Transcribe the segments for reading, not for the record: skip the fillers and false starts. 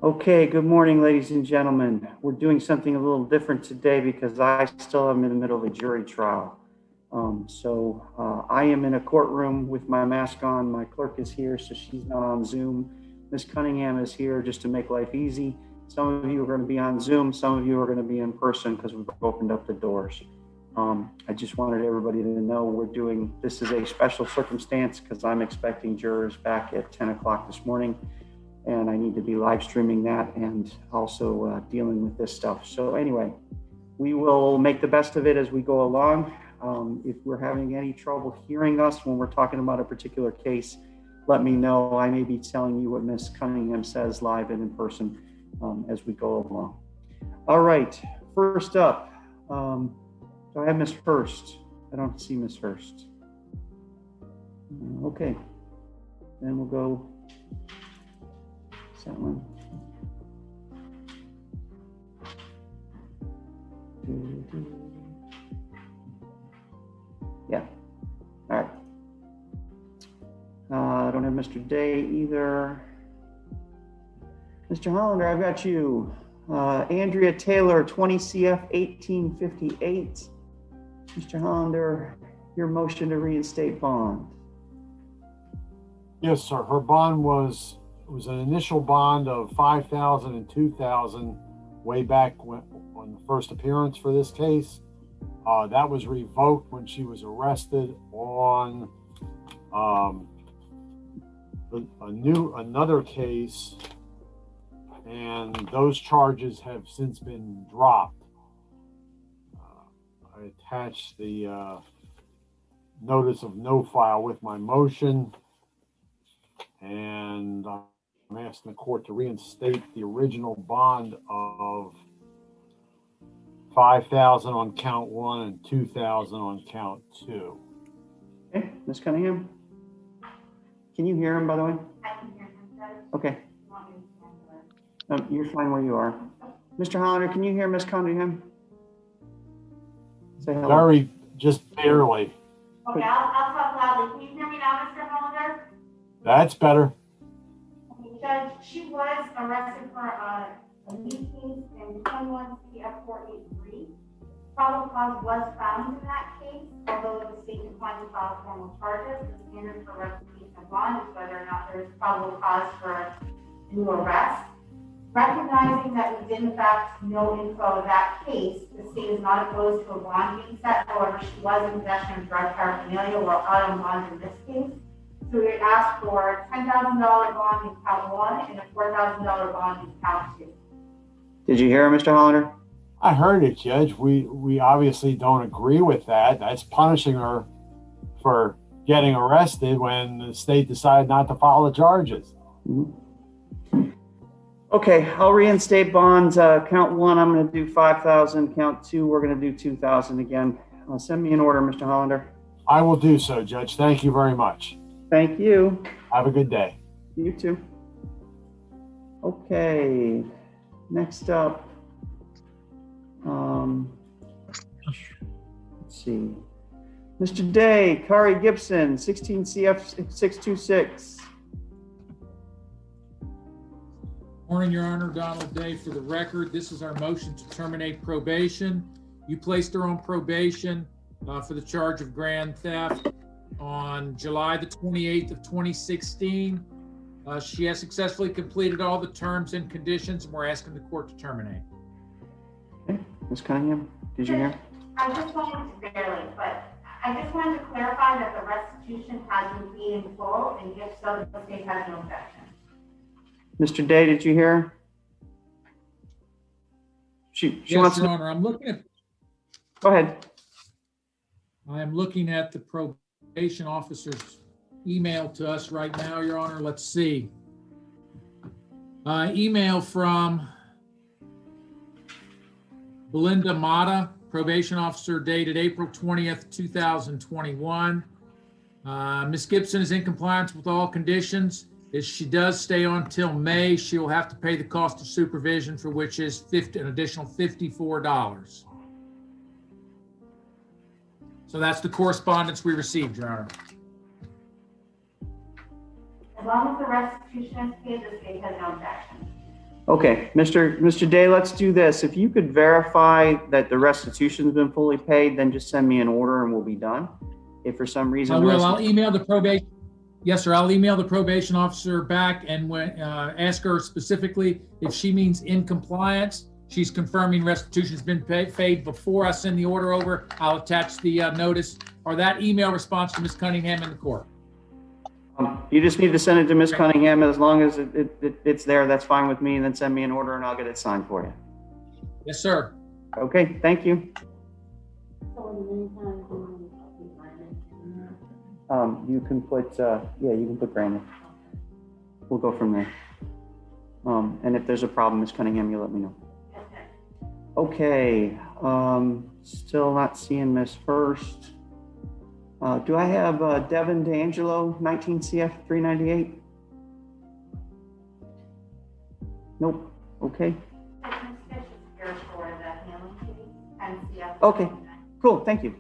Okay, good morning, ladies and gentlemen. We're doing something a little different today because I still am in the middle of a jury trial. I am in a courtroom with my mask on. My clerk is here, so she's not on Zoom. Ms. Cunningham is here just to make life easy. Some of you are going to be on Zoom. Some of you are going to be in person because we've opened up the doors. I just wanted everybody to know this is a special circumstance because I'm expecting jurors back at 10 o'clock this morning. And I need to be live streaming that and also dealing with this stuff. So anyway, we will make the best of it as we go along. If we're having any trouble hearing us when we're talking about a particular case, let me know. I may be telling you what Ms. Cunningham says live and in person as we go along. All right, first up, do I have Ms. Hurst? I don't see Ms. Hurst. Okay, then we'll go. That one. Yeah. All right. I don't have Mr. Day either. Mr. Hollander, I've got you. Andrea Taylor, 20 CF 1858. Mr. Hollander, your motion to reinstate bond. Yes, sir. Her bond was an initial bond of $5,000 and $2,000 way back on the first appearance for this case. That was revoked when she was arrested on another case, and those charges have since been dropped. I attached the notice of no file with my motion, and I'm asking the court to reinstate the original bond of $5,000 on count 1 and $2,000 on count 2. Okay, Ms. Cunningham, can you hear him, by the way? I can hear him. Okay. You're fine where you are. Mr. Hollander, can you hear Ms. Cunningham? Say hello. Just barely. Okay, I'll talk loudly. Can you hear me now, Mr. Hollander? That's better. Judge, she was arrested for a lead case in 21 CF 483. Probable cause was found in that case, although the state declined to file formal charges. The standard for revocation of bond is whether or not there is probable cause for a new arrest. Recognizing that we did in fact know info of that case, the state is not opposed to a bond being set. However, she was in possession of drug paraphernalia while out on bond in this case. So we asked for a $10,000 bond in count 1 and a $4,000 bond in count 2. Did you hear him, Mr. Hollander? I heard it, Judge. We obviously don't agree with that. That's punishing her for getting arrested when the state decided not to file the charges. Mm-hmm. Okay, I'll reinstate bonds. Count 1, I'm going to do $5,000. Count 2, we're going to do $2,000 again. Send me an order, Mr. Hollander. I will do so, Judge. Thank you very much. Thank you. Have a good day. You too. Okay, next up, let's see. Mr. Day, Kari Gibson, 16 CF 626. Morning, Your Honor. Donald Day for the record. This is our motion to terminate probation. You placed her on probation for the charge of grand theft on July the 28th of 2016. She has successfully completed all the terms and conditions, and we're asking the court to terminate. Okay, Ms. Cunningham, did you hear? I just wanted to barely, but I just wanted to clarify that the restitution has been paid in full, and if so, the state has no objection. Mr. Day, did you hear? She Yes, wants Your to. Honor. I'm looking at. Go ahead. I am looking at the probation officer's email to us right now, Your Honor. Let's see. Email from Belinda Mata, probation officer, dated April 20th, 2021. Ms. Gibson is in compliance with all conditions. If she does stay on till May, she will have to pay the cost of supervision, for which is an additional $54. So that's the correspondence we received, Your Honor. As long as the restitution is paid, the state has no objection. Okay, Mr. Day, let's do this. If you could verify that the restitution's been fully paid, then just send me an order and we'll be done. If for some reason I the will. I'll resti- email the probation. Yes, sir. I'll email the probation officer back and ask her specifically if she means in compliance. She's confirming restitution's been paid before I send the order over. I'll attach the notice or that email response to Ms. Cunningham in the court. you just need to send it to Ms. Cunningham. As long as it's there, that's fine with me. And then send me an order and I'll get it signed for you. Yes, sir. Okay, thank you. You can put, you can put Brandon. We'll go from there. And if there's a problem, Ms. Cunningham, you let me know. Okay, still not seeing Ms. Hurst. Do I have Devin D'Angelo, 19 CF 398? Nope, okay. Okay, cool, thank you.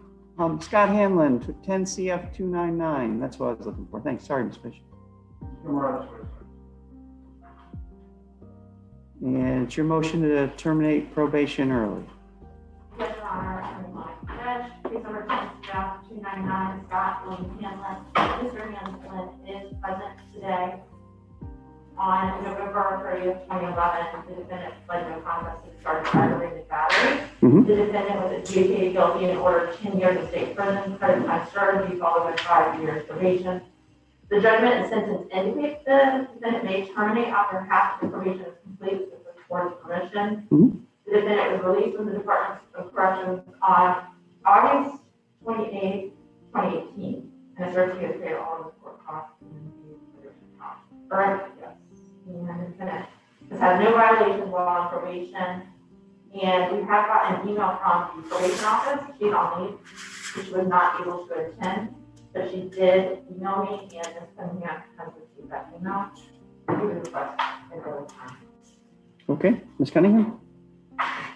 Scott Hanlon, 10 CF 299. That's what I was looking for. Thanks, sorry, Ms. Fish. And it's your motion to terminate probation early. Yes, Your Honor, Judge, case number 10-299, Scott William Hanlon. Mr. Hanlon is present today. On November 30th, 2011, the defendant pled no contest to charge of aggravated battery. The defendant was adjudicated guilty and ordered 10 years of state prison, credit time served, be followed by 5 years probation. The judgment and sentence indicates the defendant may terminate after half of the probation is complete with the court's permission. The defendant was released from the Department of Corrections on August 28, 2018, and is certified to pay all of the court costs and probation costs. Correct? Yes. And the defendant has had no violations while on probation. And we have gotten an email from the probation office. She's on leave, so she was not able to attend, but she did email me, and Ms. Cunningham has received that email. We request an early time. Okay, Ms. Cunningham?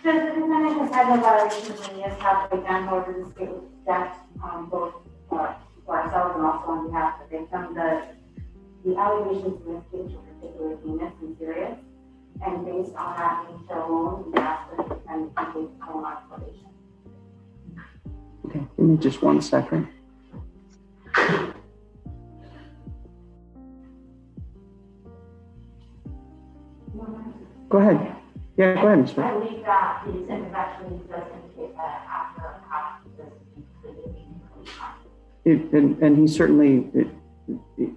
The defendant has had no violations and he has had a gun over the state with death, both for ourselves and also on behalf of the victim. The allegations in this case are particularly heinous and serious. And based on that nature alone, we ask that the defendant complete full on probation. Okay, give me just 1 second. Go ahead. Yeah, go ahead, Ms. Fish. I believe that the sentence actually does indicate that after half of this is completed. And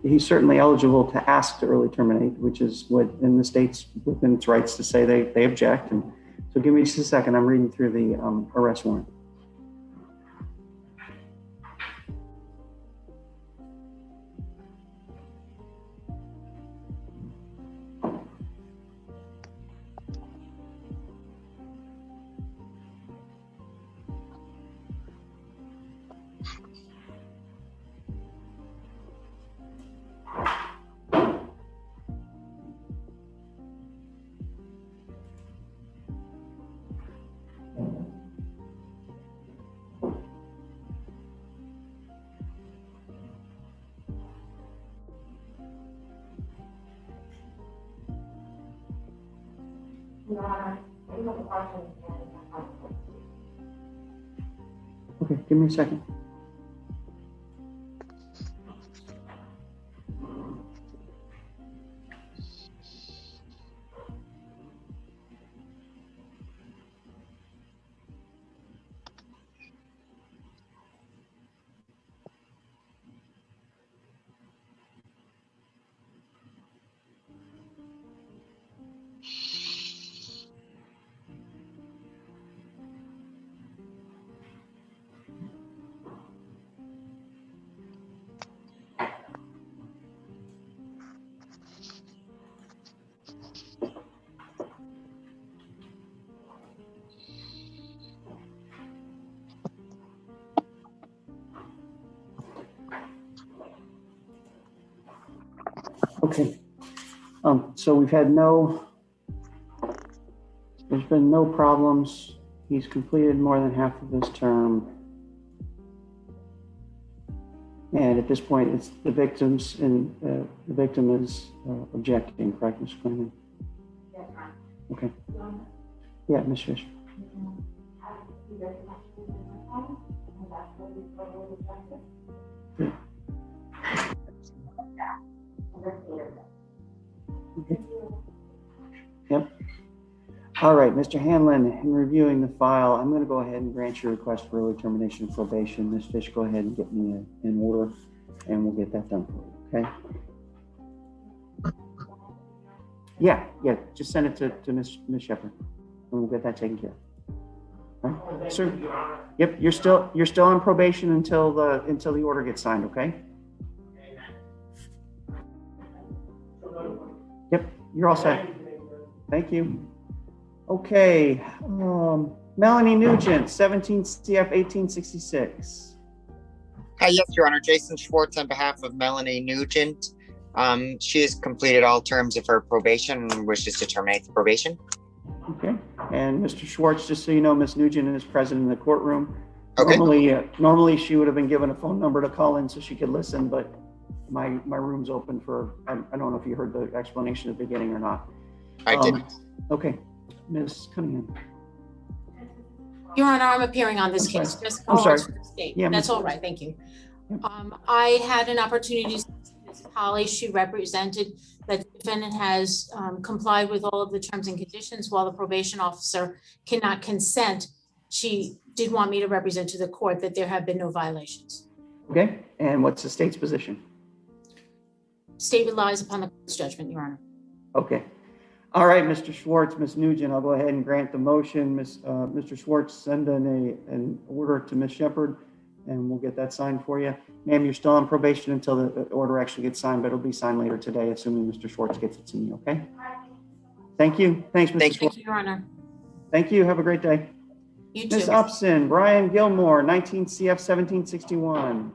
he's certainly eligible to ask to early terminate, which is what in the states within its rights to say they object. And so give me just a second. I'm reading through the arrest warrant. Your Honor, I do have a question. Okay, give me a second. Okay. So we've had there's been no problems. He's completed more than half of his term. And at this point, it's the victims and the victim is objecting, correct, Ms. Cunningham? Yes, Your Honor. Okay. Yeah, Ms. Fish. Yep. All right, Mr. Hanlon, in reviewing the file, I'm going to go ahead and grant your request for early termination of probation. Ms. Fish, go ahead and get me in order, and we'll get that done for you, okay? Yeah, just send it to Ms. Shepherd, and we'll get that taken care of. All right. Sir, yep, you're still on probation until the order gets signed, okay? Yep, you're all set. Thank you. Okay, Melanie Nugent, 17 CF 1866. Hi, yes, Your Honor. Jason Schwartz on behalf of Melanie Nugent. She has completed all terms of her probation and wishes to terminate the probation. Okay, and Mr. Schwartz, just so you know, Ms. Nugent is present in the courtroom. Okay. Normally she would have been given a phone number to call in so she could listen, but my room's open for, I don't know if you heard the explanation at the beginning or not. I didn't. Okay, Ms. Cunningham. Your Honor, I'm appearing on this I'm case. sorry. Just I'm sorry. for the state. Yeah, That's Ms. all right. Thank you. Yep. I had an opportunity to speak to Ms. Polly. She represented that the defendant has complied with all of the terms and conditions while the probation officer cannot consent. She did want me to represent to the court that there have been no violations. Okay, and what's the state's position? State relies upon the court's judgment, Your Honor. Okay. All right, Mr. Schwartz, Ms. Nugent, I'll go ahead and grant the motion. Mr. Schwartz, send an order to Ms. Shepherd, and we'll get that signed for you. Ma'am, you're still on probation until the order actually gets signed, but it'll be signed later today, assuming Mr. Schwartz gets it to me, okay? Thank you. Thanks, Mr. Thank Schwartz. Thank you, Your Honor. Thank you. Have a great day. You too. Ms. Upson, Brian Gilmore, 19 CF 1761.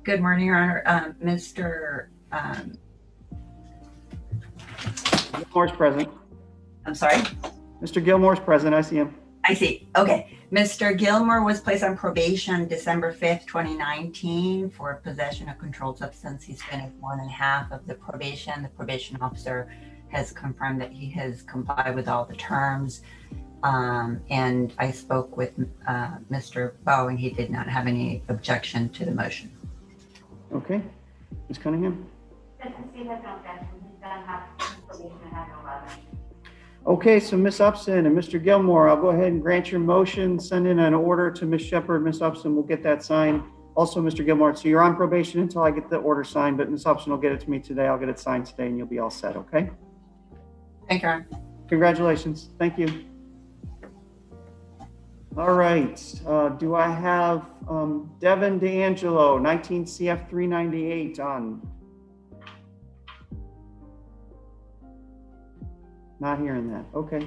Good morning, Your Honor. Mr. Gilmore's present. I'm sorry. Mr. Gilmore's present. I see him. I see. Okay. Mr. Gilmore was placed on probation December 5th, 2019 for possession of controlled substance. He's finished 1.5 of the probation. The probation officer has confirmed that he has complied with all the terms. And I spoke with Mr. Bowe, and he did not have any objection to the motion. Okay. Ms. Cunningham? Since the state has no objection, he's done have probation and have no violation. Okay, so Ms. Upson and Mr. Gilmore, I'll go ahead and grant your motion, send in an order to Ms. Shepherd. Ms. Upson will get that signed. Also, Mr. Gilmore, so you're on probation until I get the order signed, but Ms. Upson will get it to me today. I'll get it signed today and you'll be all set, okay? Thank you, Your Honor. Congratulations. Thank you. All right, do I have Devin D'Angelo, 19 CF 398 on? Not hearing that. Okay.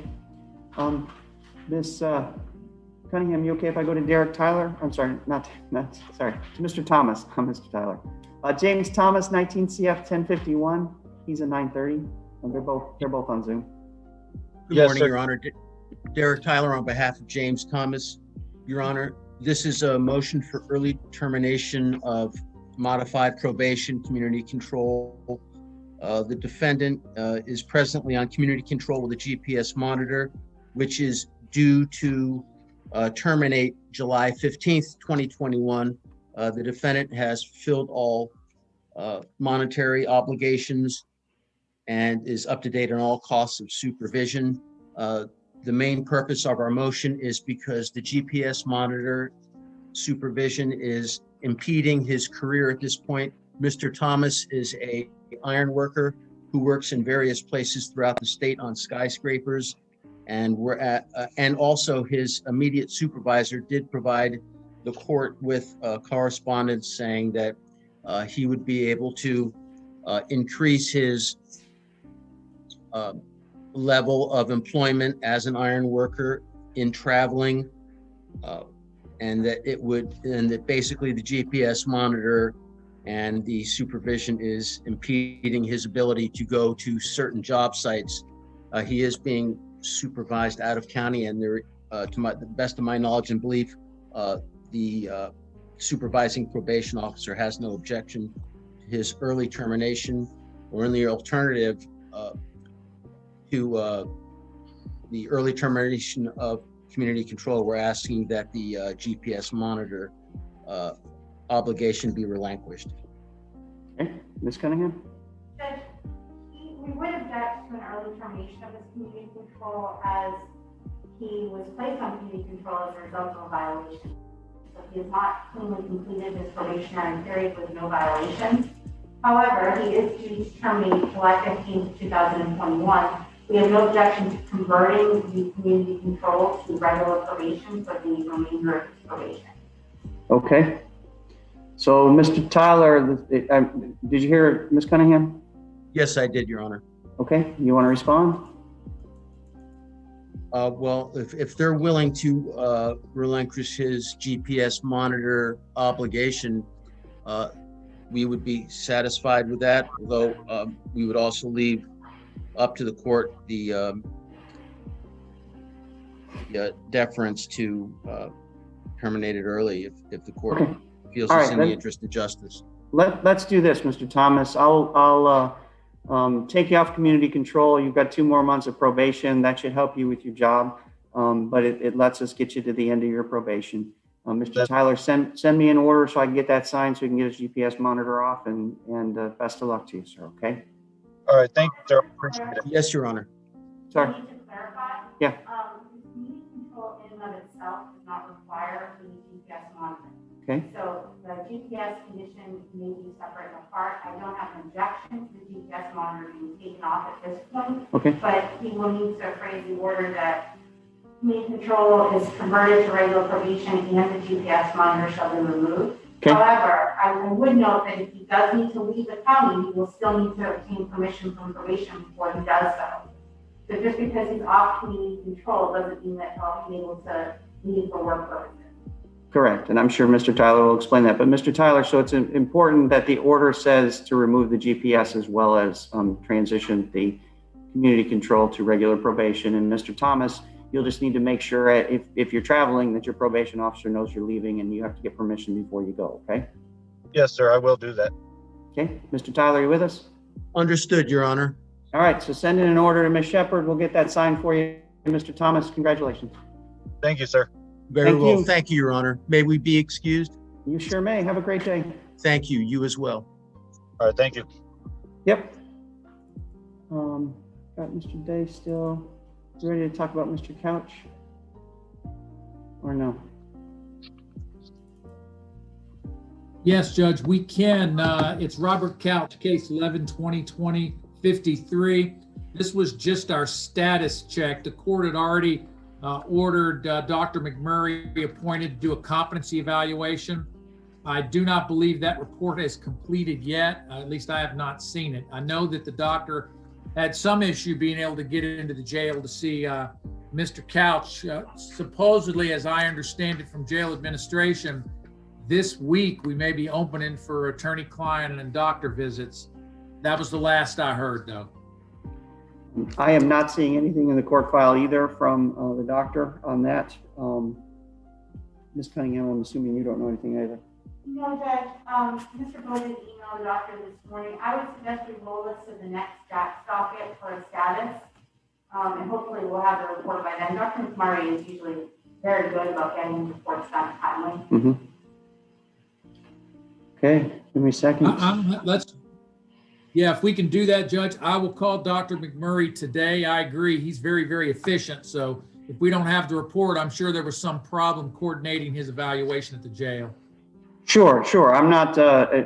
Ms. Cunningham, you okay if I go to Derek Tyler? I'm sorry, sorry, to Mr. Thomas. I'm Mr. Tyler. James Thomas, 19 CF 1051. He's a 930. And they're both on Zoom. Good morning, Your Honor. Derek Tyler on behalf of James Thomas. Your Honor, this is a motion for early termination of modified probation community control. The defendant is presently on community control with a GPS monitor, which is due to terminate July 15th, 2021. The defendant has fulfilled all monetary obligations and is up to date on all costs of supervision. The main purpose of our motion is because the GPS monitor supervision is impeding his career at this point. Mr. Thomas is a iron worker who works in various places throughout the state on skyscrapers, and and also his immediate supervisor did provide the court with correspondence saying that he would be able to increase his level of employment as an iron worker in traveling, and that basically the GPS monitor and the supervision is impeding his ability to go to certain job sites. He is being supervised out of county, and there, to the best of my knowledge and belief, the supervising probation officer has no objection to his early termination, or in the alternative, to the early termination of community control, we're asking that the GPS monitor obligation be relinquished. Okay, Ms. Cunningham? Judge, we would object to an early termination of his community control as he was placed on community control as a result of a violation. So he has not cleanly completed his probationary period with no violations. However, he is due to terminate July 15th, 2021. We have no objection to converting the community control to regular probation for the remainder of his probation. Okay. So, Mr. Tyler, did you hear Ms. Cunningham? Yes, I did, Your Honor. Okay, you want to respond? Well, if they're willing to relinquish his GPS monitor obligation, we would be satisfied with that, although we would also leave up to the court the deference to terminate it early if the court Okay. feels All it's right, in the then- interest of justice. Let's do this, Mr. Thomas. I'll take you off community control. You've got 2 more months of probation. That should help you with your job, but it lets us get you to the end of your probation. Mr. Tyler, send me an order so I can get that signed so we can get his GPS monitor off, and best of luck to you, sir, okay? All right, thank you, sir. Appreciate it. Yes, Your Honor. Sorry. I need to clarify. Yeah. Community control in and of itself does not require the GPS monitoring. Okay. So the GPS condition may be separate and apart. I don't have an objection to the GPS monitor being taken off at this point, Okay. but he will need to phrase the order that community control is converted to regular probation and the GPS monitor shall be removed. Okay. However, I would note that if he does need to leave the county, he will still need to obtain permission from probation before he does so. So just because he's off community control doesn't mean that he'll be able to leave for work purposes. Correct, and I'm sure Mr. Tyler will explain that. But Mr. Tyler, so it's important that the order says to remove the GPS as well as transition the community control to regular probation. And Mr. Thomas, you'll just need to make sure if you're traveling that your probation officer knows you're leaving and you have to get permission before you go, okay? Yes, sir, I will do that. Okay, Mr. Tyler, you with us? Understood, Your Honor. All right, so send in an order to Ms. Shepard. We'll get that signed for you. Mr. Thomas, congratulations. Thank you, sir. Very Thank well. you. Thank you, Your Honor. May we be excused? You sure may. Have a great day. Thank you. You as well. All right, thank you. Yep. Got Mr. Day still. You ready to talk about Mr. Couch? Or no? Yes, Judge, we can. It's Robert Couch, case 11-2020-53. This was just our status check. The court had already ordered Dr. McMurray appointed to do a competency evaluation. I do not believe that report is completed yet. At least I have not seen it. I know that the doctor had some issue being able to get into the jail to see Mr. Couch. Supposedly, as I understand it from jail administration, this week we may be opening for attorney-client and doctor visits. That was the last I heard, though. I am not seeing anything in the court file either from the doctor on that. Ms. Cunningham, I'm assuming you don't know anything either. No, Judge, Mr. Bowden emailed the doctor this morning. I would suggest we roll this to the next docket for a status. And hopefully we'll have the report by then. Dr. McMurray is usually very good about getting reports done timely. Mm-hmm. Okay, give me a second. Yeah, if we can do that, Judge, I will call Dr. McMurray today. I agree. He's very, very efficient. So if we don't have the report, I'm sure there was some problem coordinating his evaluation at the jail. Sure. I'm not,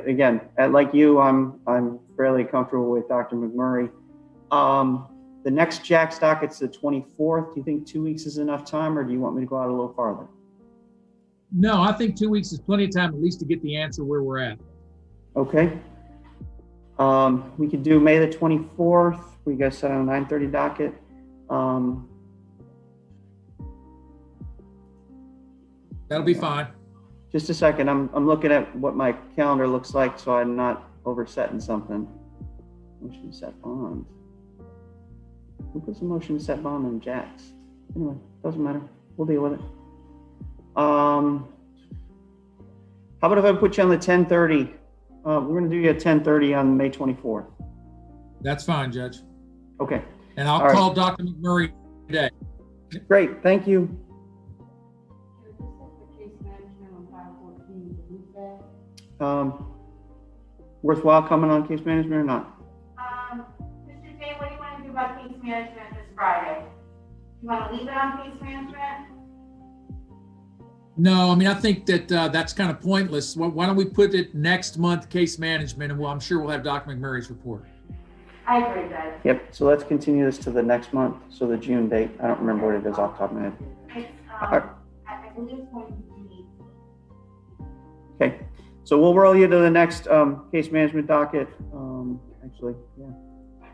again, like you, I'm fairly comfortable with Dr. McMurray. The next Jack's docket's the 24th. Do you think 2 weeks is enough time, or do you want me to go out a little farther? No, I think 2 weeks is plenty of time, at least to get the answer where we're at. Okay. We could do May the 24th. We got set on a 9:30 docket. That'll be fine. Just a second. I'm looking at what my calendar looks like, so I'm not oversetting something. Motion to set bond. Who puts a motion to set bond on Jack's? Anyway, doesn't matter. We'll deal with it. How about if I put you on the 10:30? We're going to do you at 10:30 on May 24th. That's fine, Judge. Okay. And I'll All right. call Dr. McMurray today. Great, thank you. Worthwhile coming on case management or not? Mr. J, what do you want to do about case management this Friday? You want to leave it on case management? No, I mean, I think that that's kind of pointless. Why don't we put it next month, case management, and I'm sure we'll have Dr. McMurray's report. I agree, Judge. Yep, so let's continue this to the next month, so the June date. I don't remember what it is off the top of my head. It's, Alright. I believe it's going to be. Okay, so we'll roll you to the next case management docket. Actually, yeah, I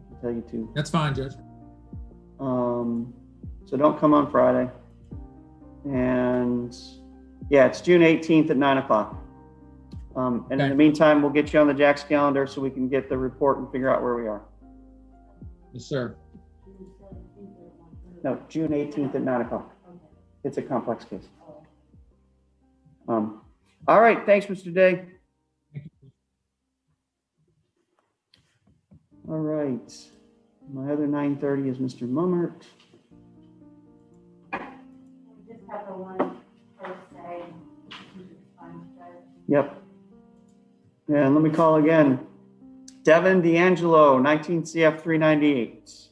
can tell you too. That's fine, Judge. So don't come on Friday. And yeah, it's June 18th at 9 o'clock. And in Okay. the meantime, we'll get you on the Jack's calendar so we can get the report and figure out where we are. Yes, sir. No, June 18th at 9 o'clock. It's a complex case. All right, thanks, Mr. Day. All right, my other 9:30 is Mr. Mummert. We just have the one per se. Yep. And let me call again. Devin D'Angelo, 19 CF 398.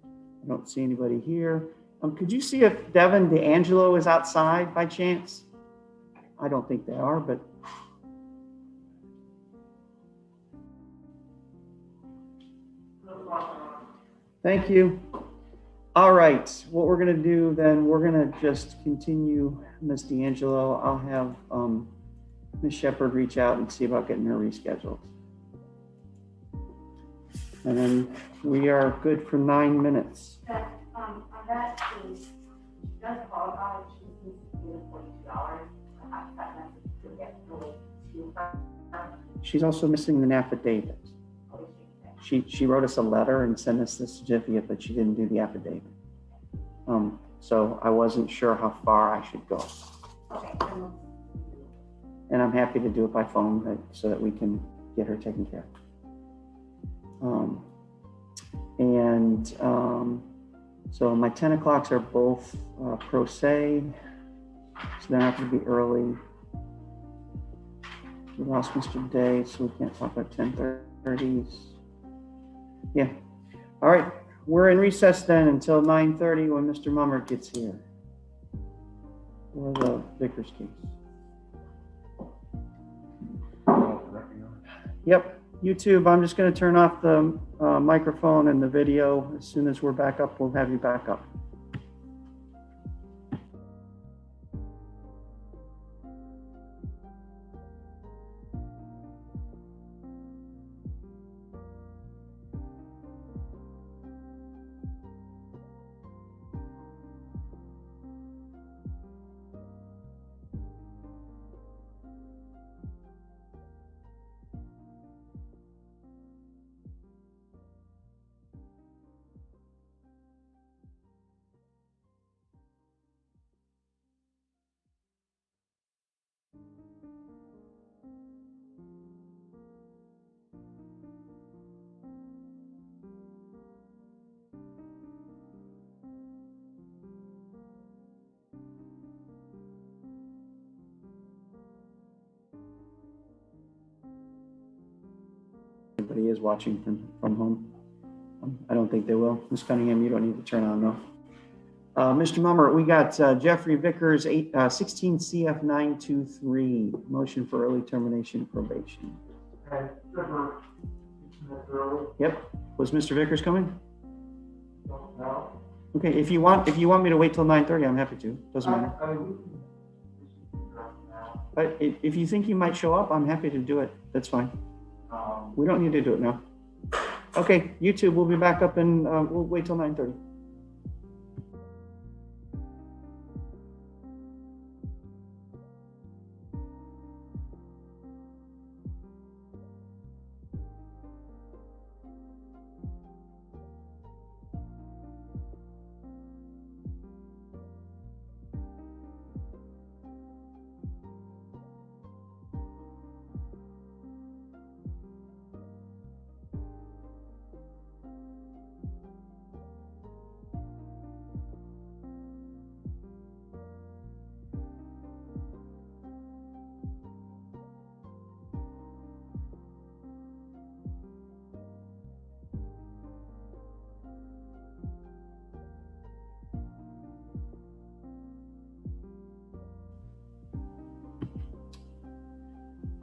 I don't see anybody here. Could you see if Devin D'Angelo is outside by chance? I don't think they are, but. Thank you. All right, what we're gonna do then, we're gonna just continue Ms. D'Angelo. I'll have Ms. Shepherd reach out and see about getting her rescheduled. And then we are good for 9 minutes. That, on that case, she does qualify, she needs to pay the $42. Perhaps that message could get really to her. She's also missing an affidavit. She wrote us a letter and sent us the certificate, but she didn't do the affidavit. So I wasn't sure how far I should go. Okay, And I'm happy to do it by phone so that we can get her taken care of. So my 10 o'clocks are both pro se, so they're not going to be early. We lost Mr. Day, so we can't talk about 10:30s. Yeah. All right. We're in recess then until 9:30 when Mr. Mummer gets here. For the Vickers case. Yep. YouTube, I'm just going to turn off the microphone and the video. As soon as we're back up, we'll have you back up. Everybody is watching from home. I don't think they will. Ms. Cunningham, you don't need to turn on though. Mr. Mummer, we got Jeffrey Vickers, 16 CF 923, motion for early termination of probation. Yep. Was Mr. Vickers coming? No. Okay, if you want me to wait till 9:30, I'm happy to. Doesn't matter. But if you think he might show up, I'm happy to do it. That's fine. We don't need to do it now. Okay, YouTube, we'll be back up and we'll wait till 9:30.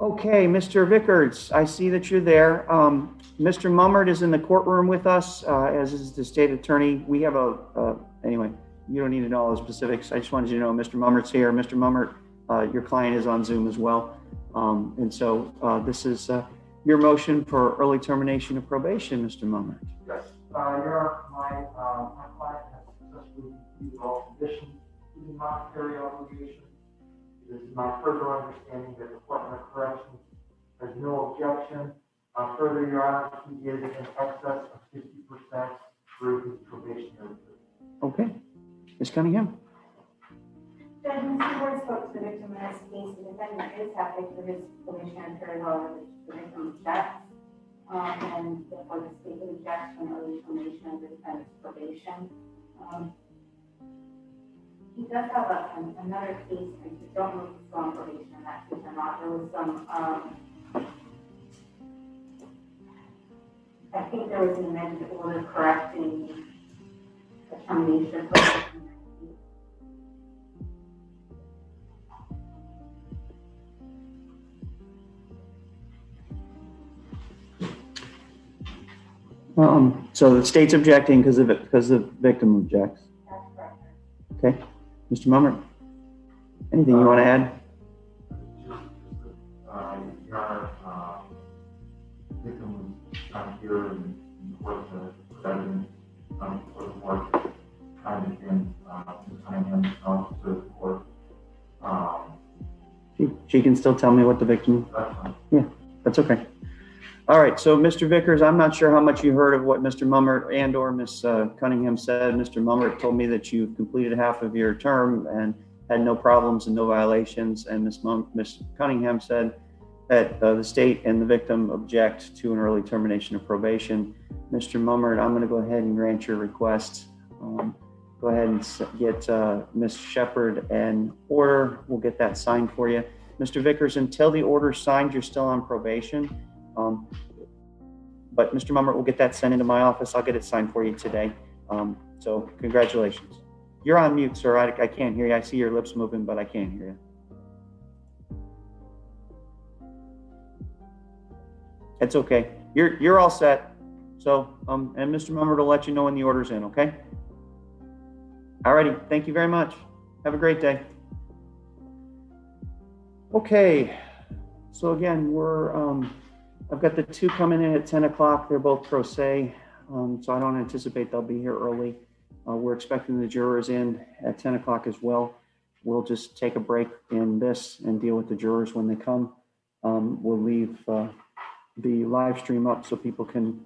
Okay, Mr. Vickers, I see that you're there. Mr. Mummert is in the courtroom with us, as is the state attorney. We have anyway, you don't need to know all the specifics. I just wanted you to know Mr. Mummert's here. Mr. Mummert, your client is on Zoom as well. And so this is your motion for early termination of probation, Mr. Mummert. Yes, Your Honor, my client has successfully completed all conditions, including monetary obligations. It is my further understanding that the Department of Corrections has no objection. Further, Your Honor, he is in excess of 50% through his probationary period. Okay, Ms. Cunningham. Judge, Mr. Ward spoke to the victim in this case. The defendant is happy for his probationary period, however, the victim objects. And therefore the state objects to an early termination of the defendant's probation. He does have another case, I don't know if he's on probation in that case or not. There was some, I think there was an amended order correcting the termination of probation. So the state's objecting because the victim objects. That's correct. Okay, Mr. Mummert, anything you want to add? Your Honor, victim was here in court to evidence for the court. I understand Ms. Cunningham to the court. She can still tell me what the victim. That's fine. Yeah, that's okay. All right, so Mr. Vickers, I'm not sure how much you heard of what Mr. Mummert and or Ms. Cunningham said. Mr. Mummert told me that you completed half of your term and had no problems and no violations. And Ms. Cunningham said that the state and the victim object to an early termination of probation. Mr. Mummert, I'm going to go ahead and grant your request. Go ahead and get Ms. Shepard an order. We'll get that signed for you. Mr. Vickers, until the order's signed, you're still on probation. But Mr. Mummert will get that sent into my office. I'll get it signed for you today. So congratulations. You're on mute, sir. I can't hear you. I see your lips moving, but I can't hear you. It's okay. You're all set. So, and Mr. Mummert will let you know when the order's in, okay? All righty. Thank you very much. Have a great day. Okay. So again, I've got the two coming in at 10 o'clock. They're both pro se, so I don't anticipate they'll be here early. We're expecting the jurors in at 10 o'clock as well. We'll just take a break in this and deal with the jurors when they come. We'll leave the live stream up so people can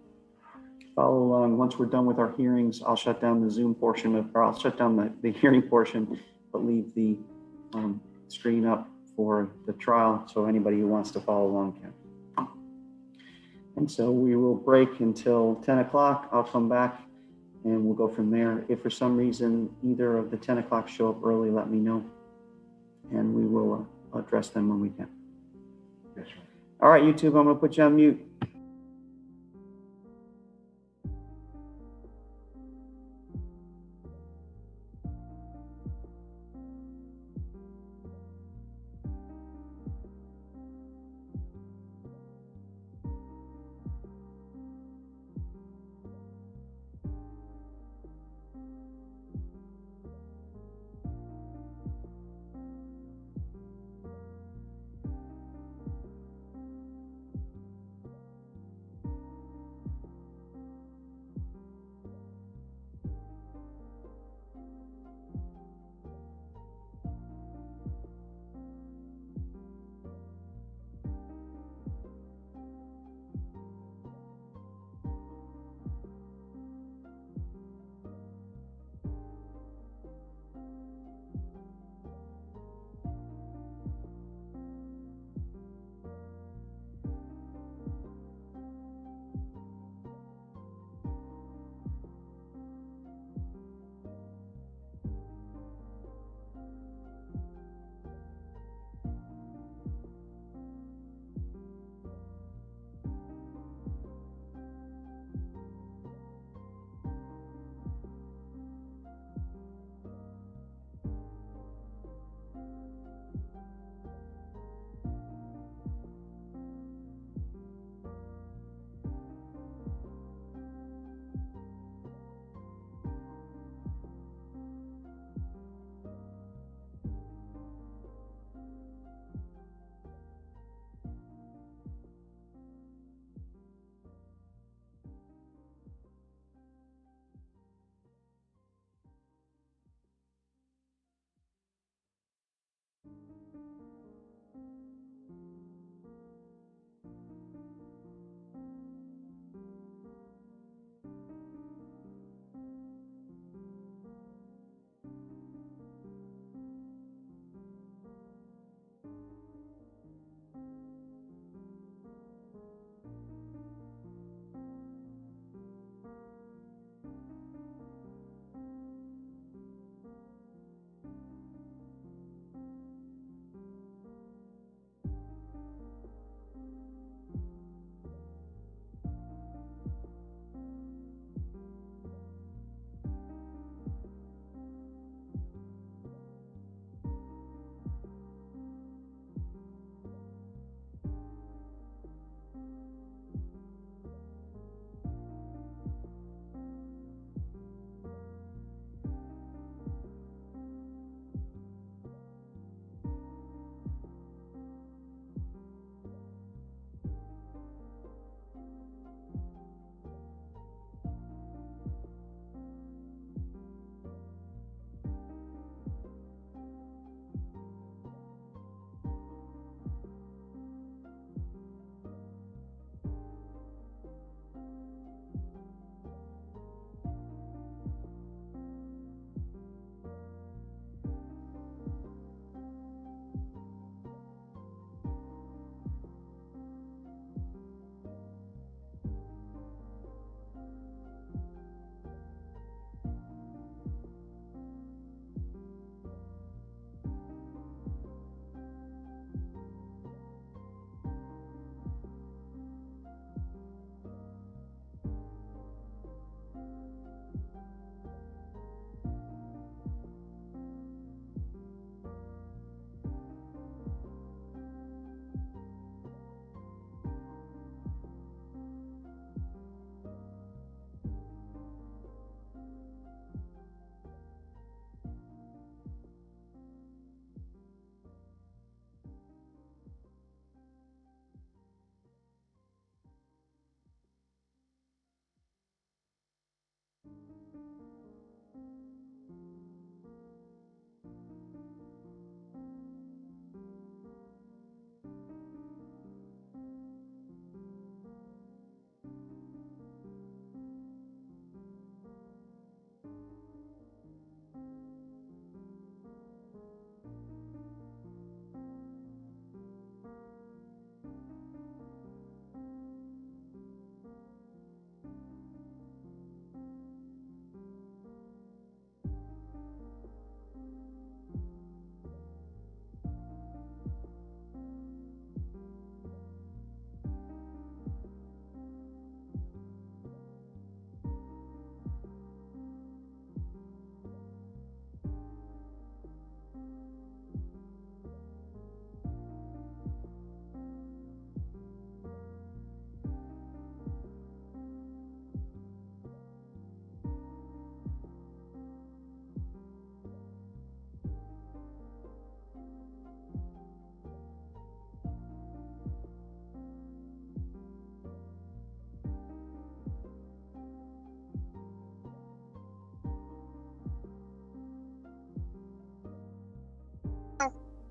follow along. Once we're done with our hearings, I'll shut down the Zoom portion or I'll shut down the hearing portion, but leave the screen up for the trial so anybody who wants to follow along can. And so we will break until 10 o'clock. I'll come back and we'll go from there. If for some reason either of the 10 o'clock show up early, let me know and we will address them when we can. Yes, sir. All right, YouTube, I'm going to put you on mute.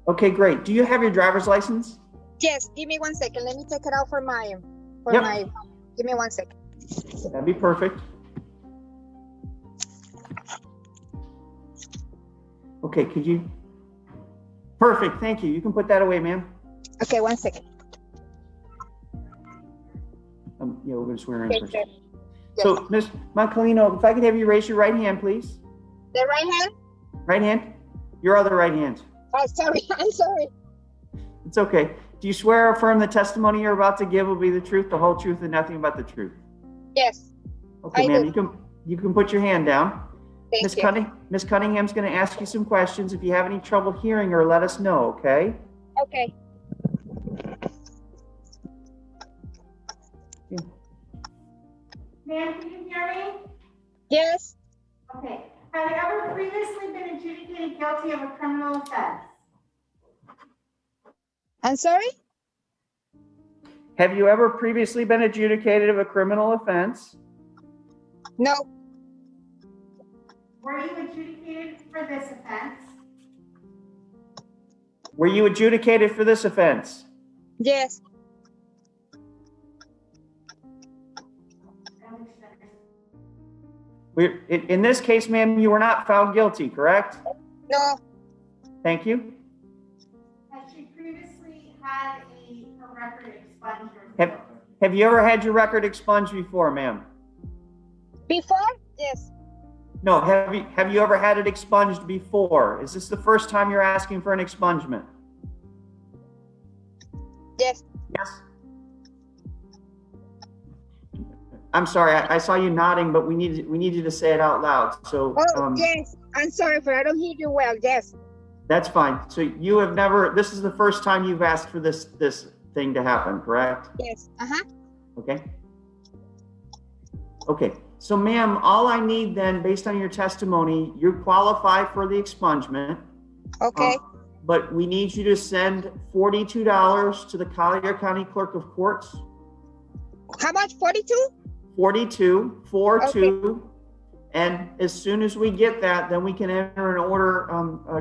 Okay, great. Do you have your driver's license? Yes, give me 1 second. Let me take it out for my, Yep. give me 1 second. That'd be perfect. Okay, could you? Perfect, thank you. You can put that away, ma'am. Okay, 1 second. Yeah, we're gonna swear in Okay, first. sir. So, Ms. Moncolino, if I could have you raise your right hand, please. The right hand? Right hand? Your other right hand. Oh, sorry, I'm sorry. It's okay. Do you swear or affirm the testimony you're about to give will be the truth, the whole truth, and nothing but the truth? Yes, Okay, I ma'am, do. you can put your hand down. Thank you. Ms. Cunningham's going to ask you some questions. If you have any trouble hearing her, let us know, okay? Okay. Ma'am, can you hear me? Yes, Okay. Have you ever previously been adjudicated guilty of a criminal offense? I'm sorry? Have you ever previously been adjudicated of a criminal offense? No, Were you adjudicated for this offense? Were you adjudicated for this offense? yes, In this case, ma'am, you were not found guilty, correct? no, Thank you. Has she previously had her record expunged? Have you ever had your record expunged before, ma'am? before? Yes, No, have you ever had it expunged before? Is this the first time you're asking for an expungement? yes. Yes. I'm sorry, I saw you nodding, but we need you to say it out loud. So Oh, yes, I'm sorry for I don't hear you well, yes. that's fine. So you have never, this is the first time you've asked for this thing to happen, correct? Yes, uh-huh, Okay. Okay, so ma'am, all I need then, based on your testimony, you qualify for the expungement. okay, But we need you to send $42 to the Collier County Clerk of Courts. how much, 42? 42. And as soon as we get that, then we can enter an order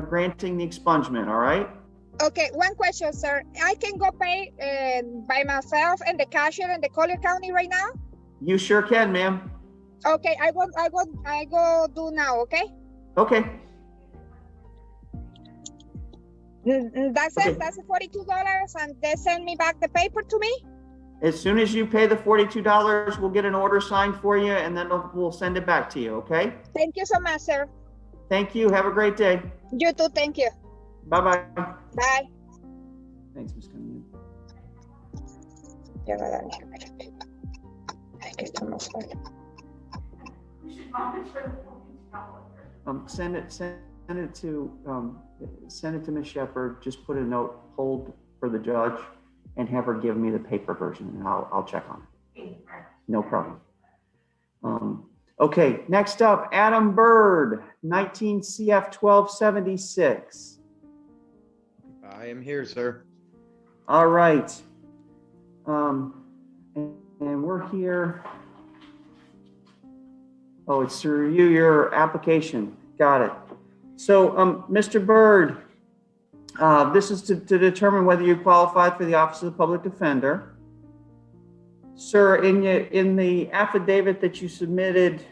granting the expungement, all right? Okay, one question, sir. I can go pay by myself and the cashier in the Collier County right now? You sure can, ma'am. Okay, I go do now, okay? Okay, That's Okay. it, that's the $42 and they send me back the paper to me? as soon as you pay the $42, we'll get an order signed for you and then we'll send it back to you, okay? Thank you so much, sir. Thank you, have a great day. You too, thank you. Bye-bye. Bye. Thanks, Ms. Cunningham. Ya va, Dani. Aquí estamos. We should monitor the Send it to Ms. Shepherd. Just put a note, hold for the judge, and have her give me the paper version, and I'll check on it. No problem. Okay, next up, Adam Bird, 19 CF 1276. I am here, sir. All right. And we're here. Oh, it's to review your application. Got it. So, Mr. Bird, this is to determine whether you qualify for the Office of the Public Defender. Sir, in the affidavit that you submitted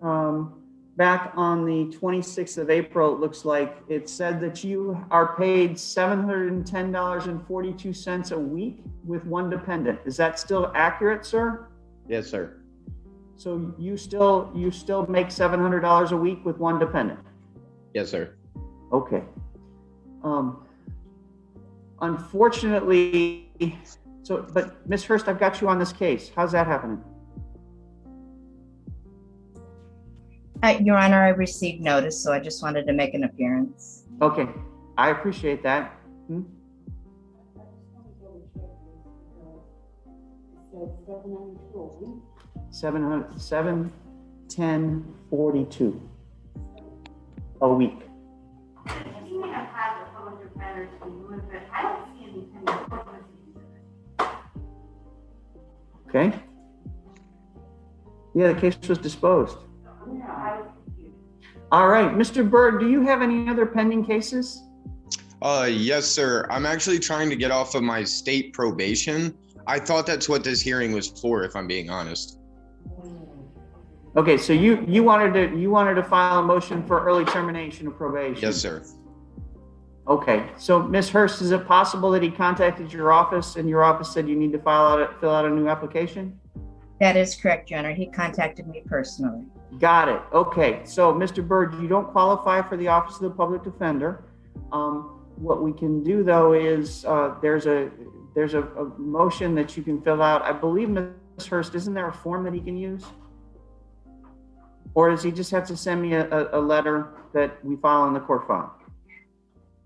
back on the 26th of April, it looks like it said that you are paid $710.42 a week with one dependent. Is that still accurate, sir? Yes, sir. So you still make $700 a week with one dependent? Yes, sir. Okay. Unfortunately, but Ms. Hurst, I've got you on this case. How's that happening? Your Honor, I received notice, so I just wanted to make an appearance. Okay, I appreciate that. 710.42 a week. You may have had the public defenders remove it. I don't see any pending court proceedings. Okay. Yeah, the case was disposed. No, I was confused. All right, Mr. Bird, do you have any other pending cases? Yes, sir. I'm actually trying to get off of my state probation. I thought that's what this hearing was for, if I'm being honest. Okay, so you wanted to file a motion for early termination of probation? Yes, sir. Okay, so Ms. Hurst, is it possible that he contacted your office and your office said you need to fill out a new application? That is correct, Your Honor. He contacted me personally. Got it. Okay, so Mr. Bird, you don't qualify for the Office of the Public Defender. What we can do though is there's a motion that you can fill out. I believe, Ms. Hurst, isn't there a form that he can use? Or does he just have to send me a letter that we file in the court file?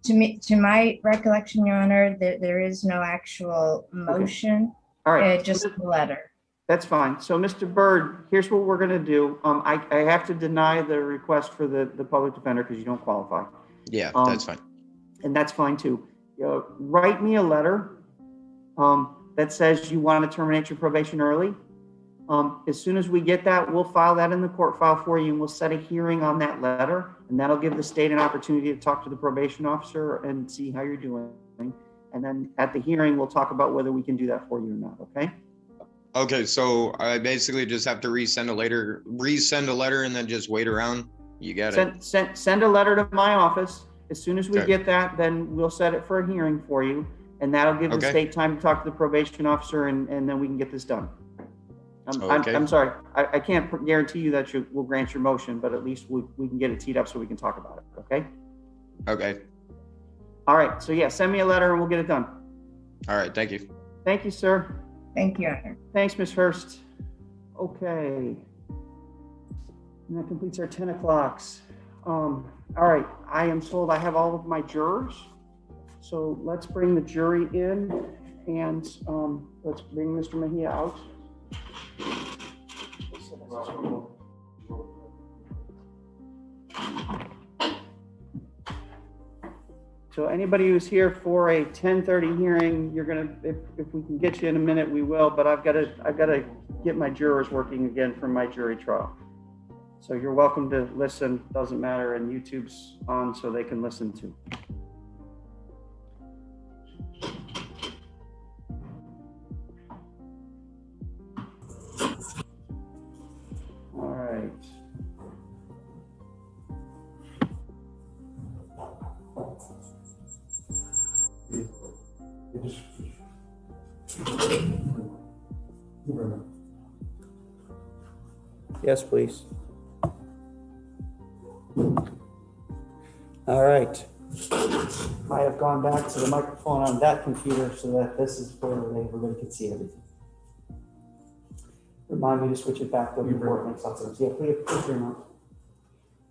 To my recollection, Your Honor, there is no actual motion. Okay. All right. Just a letter. That's fine. So Mr. Bird, here's what we're going to do. I have to deny the request for the public defender because you don't qualify. Yeah, that's fine. And that's fine too. Write me a letter that says you want to terminate your probation early. As soon as we get that, we'll file that in the court file for you and we'll set a hearing on that letter. And that'll give the state an opportunity to talk to the probation officer and see how you're doing. And then at the hearing, we'll talk about whether we can do that for you or not, okay? Okay, so I basically just have to resend a letter and then just wait around. You got it. Send a letter to my office. As soon as we get that, then we'll set it for a hearing for you. And that'll give the state time to talk to the probation officer and then we can get this done. I'm sorry, I can't guarantee you that we'll grant your motion, but at least we can get it teed up so we can talk about it, okay? Okay. All right, so yeah, send me a letter and we'll get it done. All right, thank you. Thank you, sir. Thank you, Your Honor. Thanks, Ms. Hurst. Okay. And that completes our 10 o'clocks. All right, I am told I have all of my jurors. So let's bring the jury in and let's bring Mr. Mejia out. So anybody who's here for a 10:30 hearing, you're gonna, if we can get you in a minute, we will, but I've got to get my jurors working again for my jury trial. So you're welcome to listen, doesn't matter, and YouTube's on so they can listen too. All right. Yes, please. All right. I have gone back to the microphone on that computer so that this is where everybody can see everything. Remind me to switch it back to the board next time. Yeah, please turn on.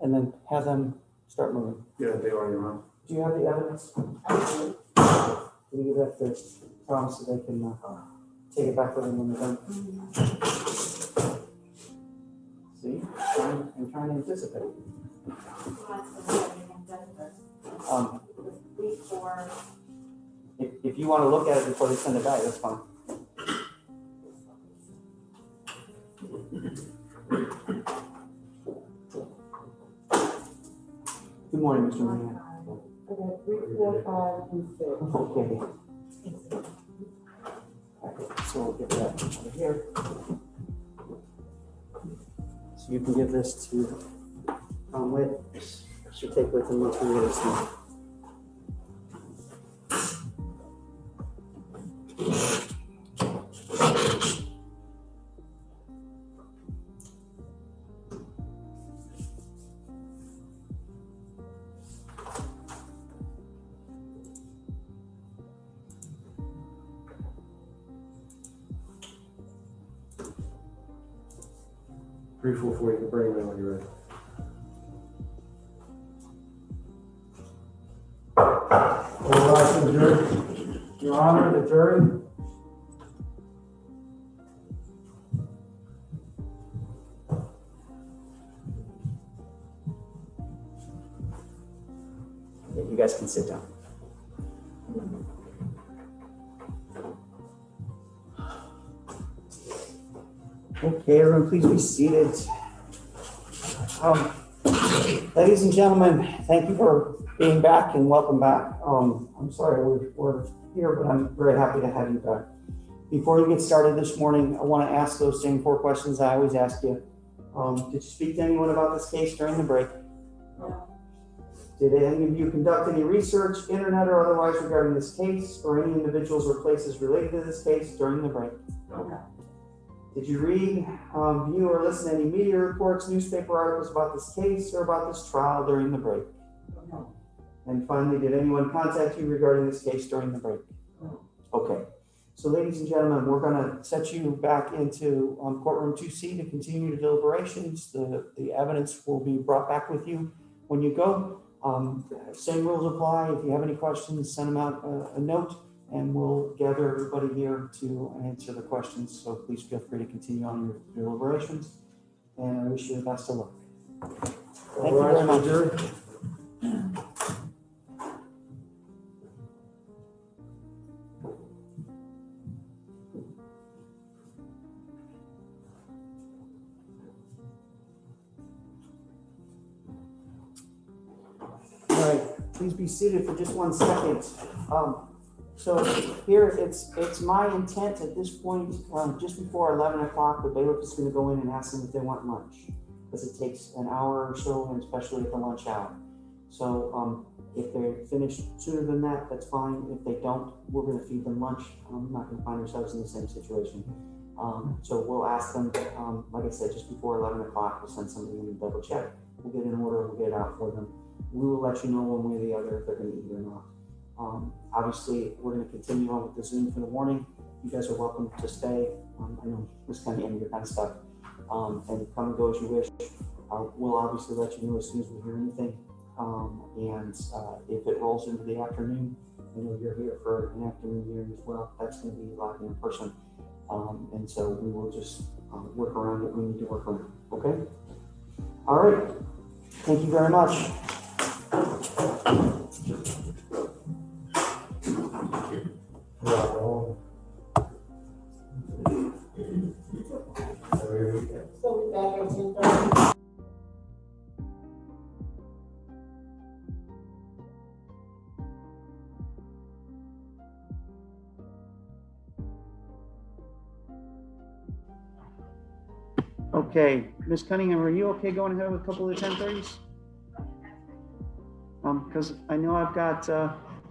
And then have them start moving. Yeah, they already run. Do you have the evidence? Can you give that to Tom so they can take it back with them when they're done? See, I'm trying to anticipate. If you want to look at it before they send it back, that's fine. Good morning, Mr. Mayor. I got 3, 4, 5, and 6. Okay. Okay, so we'll get that over here. So you can give this to Tom Witt. Should take with him once we get this done. Three, four, four, you can bring them in when you're ready. All rise to the jury. Your Honor, the jury. Yeah, you guys can sit down. Okay, everyone, please be seated. Ladies and gentlemen, thank you for being back and welcome back. I'm sorry we're here, but I'm very happy to have you back. Before you get started this morning, I want to ask those same 4 questions I always ask you. Did you speak to anyone about this case during the break? No. Did any of you conduct any research, internet or otherwise, regarding this case or any individuals or places related to this case during the break? No. Did you read, view, or listen to any media reports, newspaper articles about this case or about this trial during the break? No. And finally, did anyone contact you regarding this case during the break? No. Okay. So ladies and gentlemen, we're going to set you back into courtroom 2C to continue the deliberations. The evidence will be brought back with you when you go. Same rules apply. If you have any questions, send them out a note, and we'll gather everybody here to answer the questions. So please feel free to continue on your deliberations, and I wish you the best of luck. Thank you very much. All right, please be seated for just 1 second. So here, it's my intent at this point, just before 11 o'clock, the bailiff is going to go in and ask them if they want lunch, because it takes an hour or so, and especially at the lunch hour. So if they're finished sooner than that, that's fine. If they don't, we're going to feed them lunch. I'm not going to find ourselves in the same situation. So we'll ask them, like I said, just before 11 o'clock, we'll send somebody in and double check. We'll get an order, we'll get it out for them. We will let you know one way or the other if they're going to eat or not. Obviously, we're going to continue on with the Zoom for the morning. You guys are welcome to stay. I know Ms. Cunningham, you're kind of stuck. And come and go as you wish. We'll obviously let you know as soon as we hear anything. And if it rolls into the afternoon, I know you're here for an afternoon hearing as well. That's going to be live in person. And so we will just work around what we need to work on. Okay? All right. Thank you very much. So we back at 10:30. Okay, Ms. Cunningham, are you okay going ahead with a couple of the 10:30s? Because I know I've got,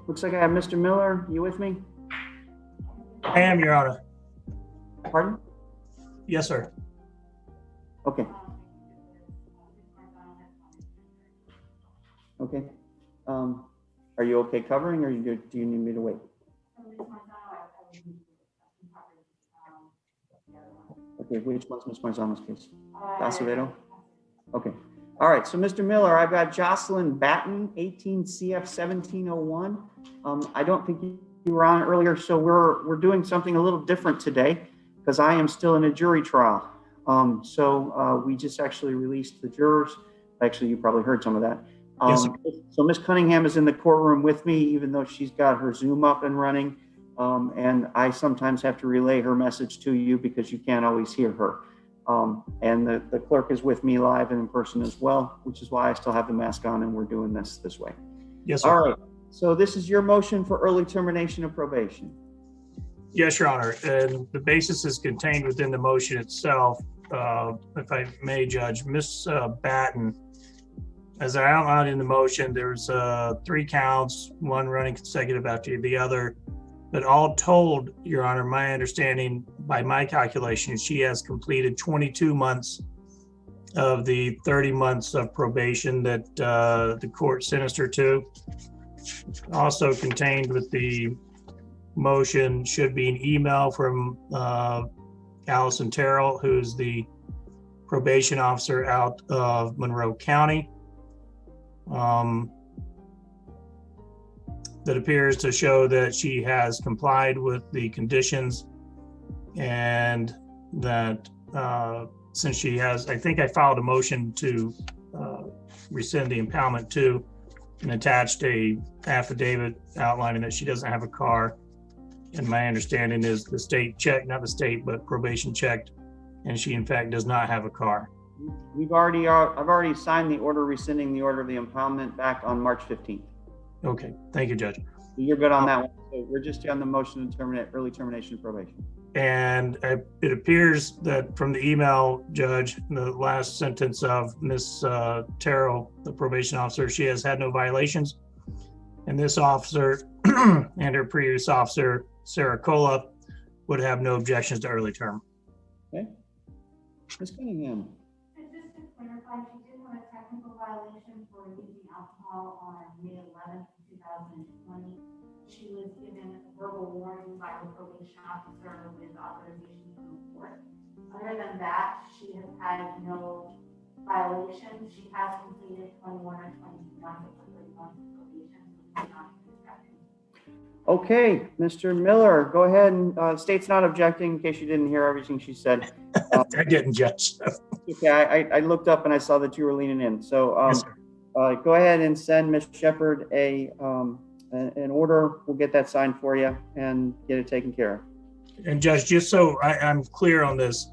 looks like I have Mr. Miller. You with me? I am, Your Honor. Pardon? Yes, sir. Okay. Okay. Are you okay covering, or do you need me to wait? Okay, which one's Ms. Marzano's case? Acevedo? Okay. All right, so Mr. Miller, I've got Jocelyn Batten, 18 CF 1701. I don't think you were on earlier, so we're doing something a little different today because I am still in a jury trial. So we just actually released the jurors. Actually, you probably heard some of that. Yes, sir. So Ms. Cunningham is in the courtroom with me, even though she's got her Zoom up and running. And I sometimes have to relay her message to you because you can't always hear her. And the clerk is with me live and in person as well, which is why I still have the mask on and we're doing this way. Yes, sir. All right. So this is your motion for early termination of probation. Yes, Your Honor. And the basis is contained within the motion itself. If I may, Judge, Ms. Batten, as I outlined in the motion, there's 3 counts, one running consecutive after the other. But all told, Your Honor, my understanding, by my calculations, she has completed 22 months of the 30 months of probation that the court sentenced her to. Also contained with the motion should be an email from Allison Terrell, who's the probation officer out of Monroe County. That appears to show that she has complied with the conditions and that since she has, I think I filed a motion to rescind the impoundment too and attached a affidavit outlining that she doesn't have a car. And my understanding is the state checked, not the state, but probation checked, and she in fact does not have a car. I've already signed the order rescinding the order of the impoundment back on March 15th. Okay, thank you, Judge. You're good on that one. So we're just on the motion to terminate, early termination of probation. And it appears that from the email, Judge, the last sentence of Ms. Terrell, the probation officer, she has had no violations. And this officer and her previous officer, Sarah Cola, would have no objections to early term. Okay. Ms. Cunningham. And just to clarify, she did have a technical violation for using alcohol on May 11th, 2020. She was given a verbal warning by the probation officer with authorization from the court. Other than that, she has had no violations. She has completed 21 or 22 months of 30 months of probation. So she's not expecting. Okay, Mr. Miller, go ahead and state's not objecting in case you didn't hear everything she said. I didn't, Judge. Okay, I looked up and I saw that you were leaning in. So Yes, sir. go ahead and send Ms. Shepherd an order. We'll get that signed for you and get it taken care of. And Judge, just so I'm clear on this,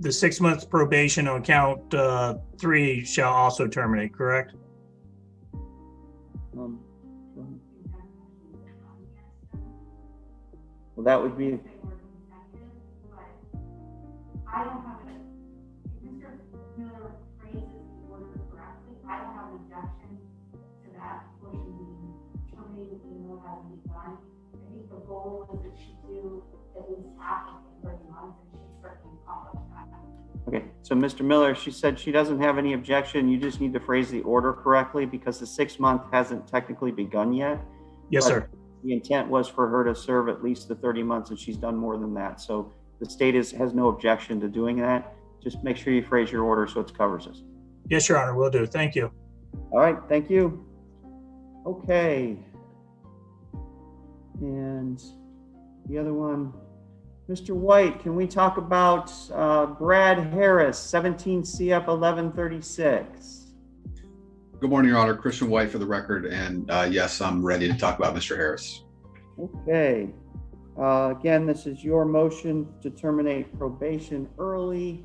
the 6 months probation on count 3 shall also terminate, correct? Well, that would be. I don't have it. If Mr. Miller phrases the order correctly, I don't have an objection to that portion being terminated, even though it hasn't been done. I think the goal was that she do at least half of the 30 months, and she certainly accomplished that. Okay, so Mr. Miller, she said she doesn't have any objection. You just need to phrase the order correctly because the 6 month hasn't technically begun yet. Yes, sir. The intent was for her to serve at least the 30 months and she's done more than that. So the state has no objection to doing that. Just make sure you phrase your order so it covers us. Yes, Your Honor, will do. Thank you. All right, thank you. Okay. And the other one, Mr. White, can we talk about Brad Harris, 17 CF 1136? Good morning, Your Honor. Christian White for the record. And yes, I'm ready to talk about Mr. Harris. Okay. Again, this is your motion to terminate probation early.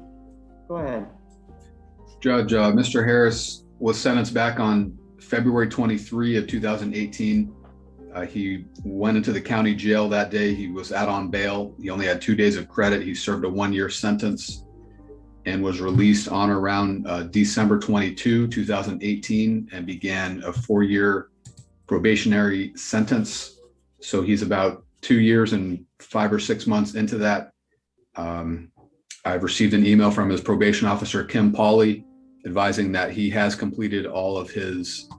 Go ahead. Judge, Mr. Harris was sentenced back on February 23 of 2018. He went into the county jail that day. He was out on bail. He only had 2 days of credit. He served a 1-year sentence and was released on or around December 22, 2018, and began a 4-year probationary sentence. So he's about 2 years and 5 or 6 months into that. I've received an email from his probation officer, Kim Pauley, advising that he has completed all of his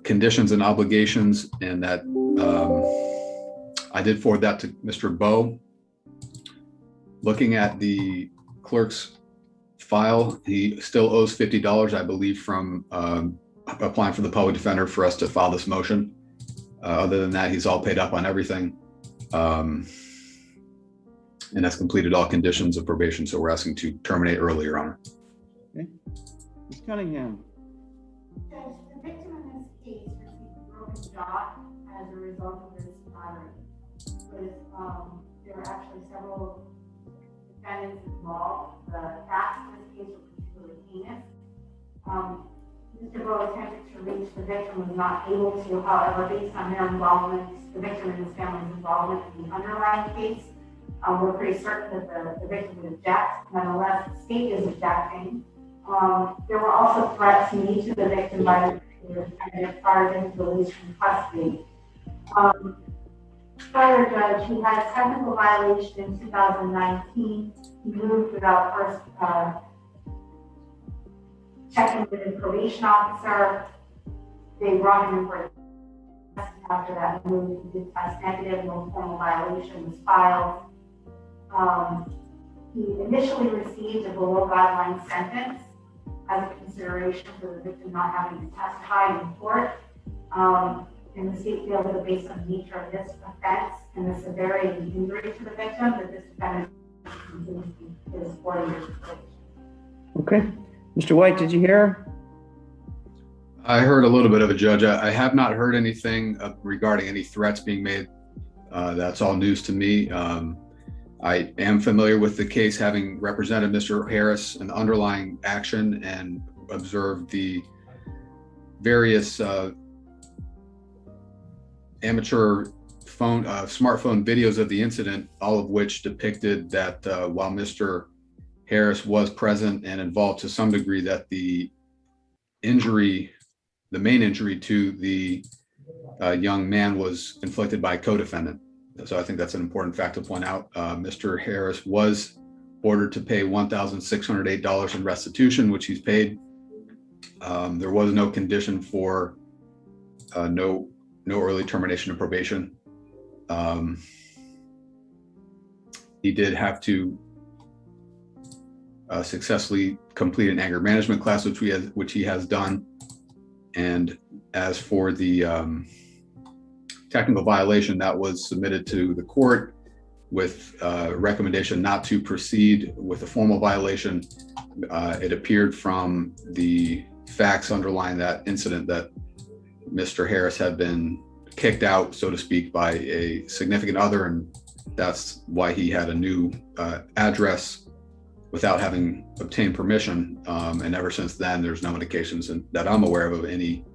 conditions and obligations, and that I did forward that to Mr. Bowe. Looking at the clerk's file, he still owes $50, I believe, from applying for the public defender for us to file this motion. Other than that, he's all paid up on everything. And has completed all conditions of probation. So we're asking to terminate early, Your Honor. Okay. Ms. Cunningham. Judge, the victim in this case received a broken jaw as a result of this battery. There are actually several defendants involved. The facts in this case were particularly heinous. Mr. Bowe attempted to reach the victim, was not able to. However, based on their involvement, the victim and his family's involvement in the underlying case, we're pretty certain that the victim would object. Nonetheless, the state is objecting. There were also threats made to the victim by the defendant prior to his release from custody. Further, Judge, he had a technical violation in 2019. He moved without first checking with his probation officer. They brought him in for a test. After that move, he did test negative. No formal violation was filed. He initially received a below guideline sentence as a consideration for the victim not having to testify in court. And the state feels that based on the nature of this offense and the severity of the injury to the victim, that this defendant is 4 years of probation. Okay. Mr. White, did you hear? I heard a little bit of a judge. I have not heard anything regarding any threats being made. That's all news to me. I am familiar with the case, having represented Mr. Harris in the underlying action and observed the various amateur smartphone videos of the incident, all of which depicted that while Mr. Harris was present and involved to some degree, that the main injury to the young man was inflicted by a co-defendant. So I think that's an important fact to point out. Mr. Harris was ordered to pay $1,608 in restitution, which he's paid. There was no condition for no early termination of probation. He did have to successfully complete an anger management class, which he has done. And as for the technical violation, that was submitted to the court with a recommendation not to proceed with a formal violation. It appeared from the facts underlying that incident that Mr. Harris had been kicked out, so to speak, by a significant other, and that's why he had a new address without having obtained permission. And ever since then, there's no indications that I'm aware of any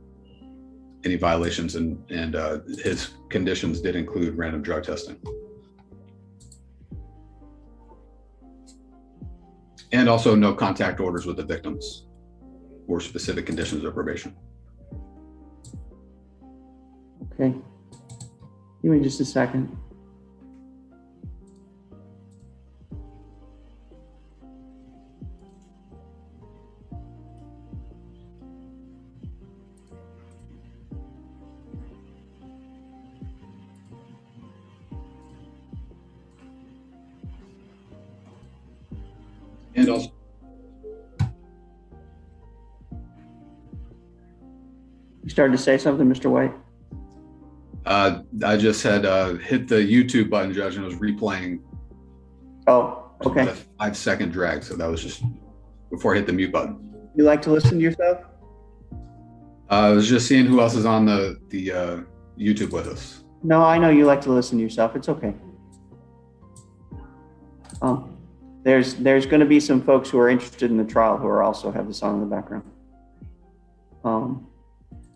violations, and his conditions did include random drug testing. And also no contact orders with the victims or specific conditions of probation. Okay. Give me just a second. And also, You started to say something, Mr. White? I just had hit the YouTube button, Judge, and it was replaying. Oh, okay. A 5-second drag, so that was just before I hit the mute button. You like to listen to yourself? I was just seeing who else is on the YouTube with us. No, I know you like to listen to yourself. It's okay. There's going to be some folks who are interested in the trial who are also have this on in the background.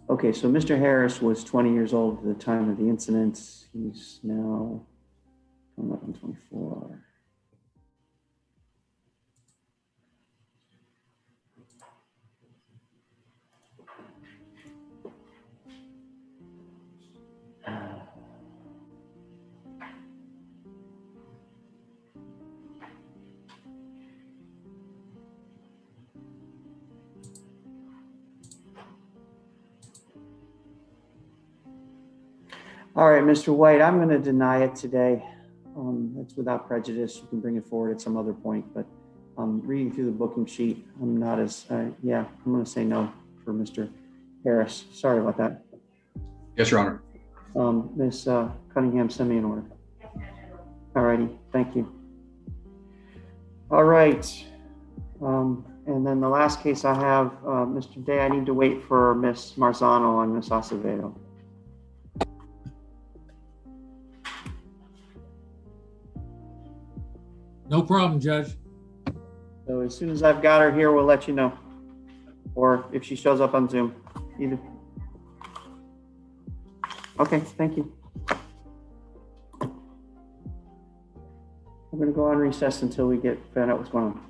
Okay, so Mr. Harris was 20 years old at the time of the incident. He's now coming up on 24. All right, Mr. White, I'm going to deny it today. That's without prejudice. You can bring it forward at some other point, but reading through the booking sheet, I'm not as, yeah, I'm going to say no for Mr. Harris. Sorry about that. Yes, Your Honor. Ms. Cunningham, send me an order. All righty, thank you. All right. And then the last case I have, Mr. Day, I need to wait for Ms. Marzano and Ms. Acevedo. No problem, Judge. So as soon as I've got her here, we'll let you know. Or if she shows up on Zoom, either. Okay, thank you. I'm going to go on recess until we find out what's going on.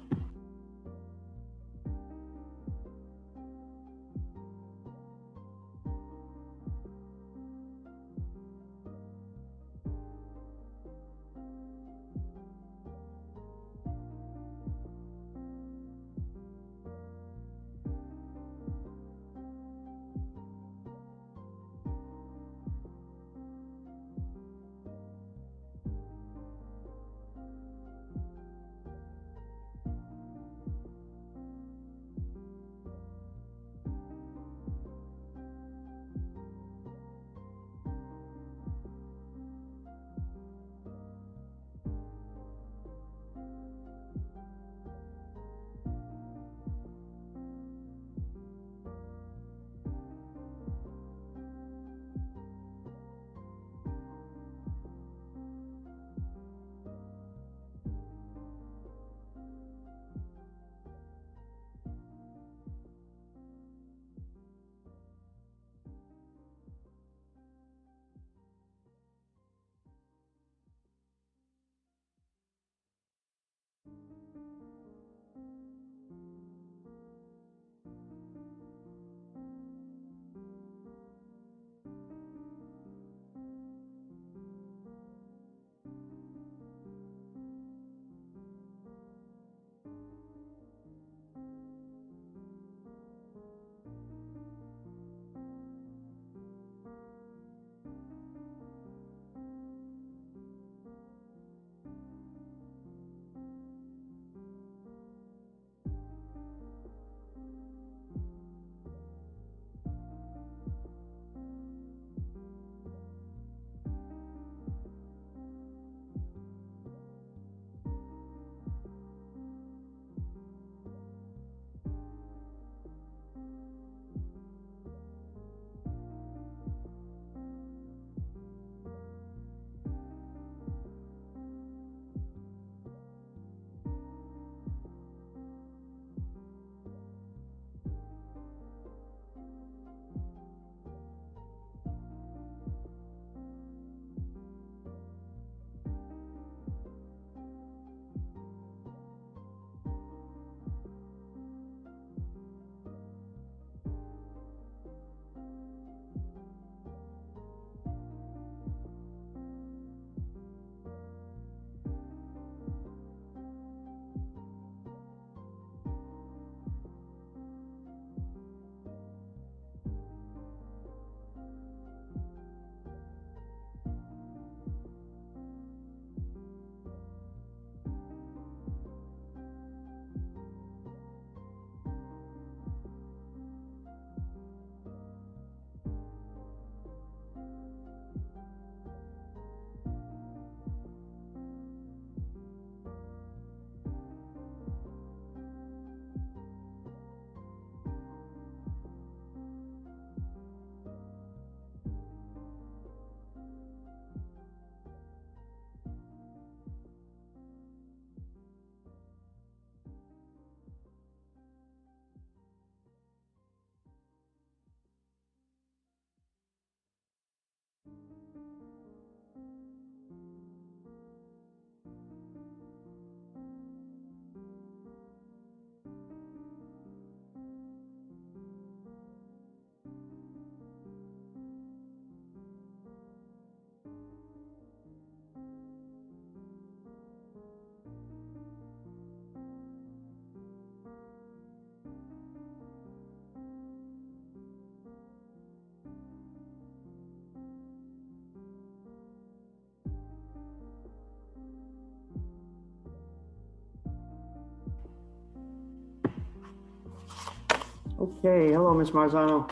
Okay, hello, Ms. Marzano.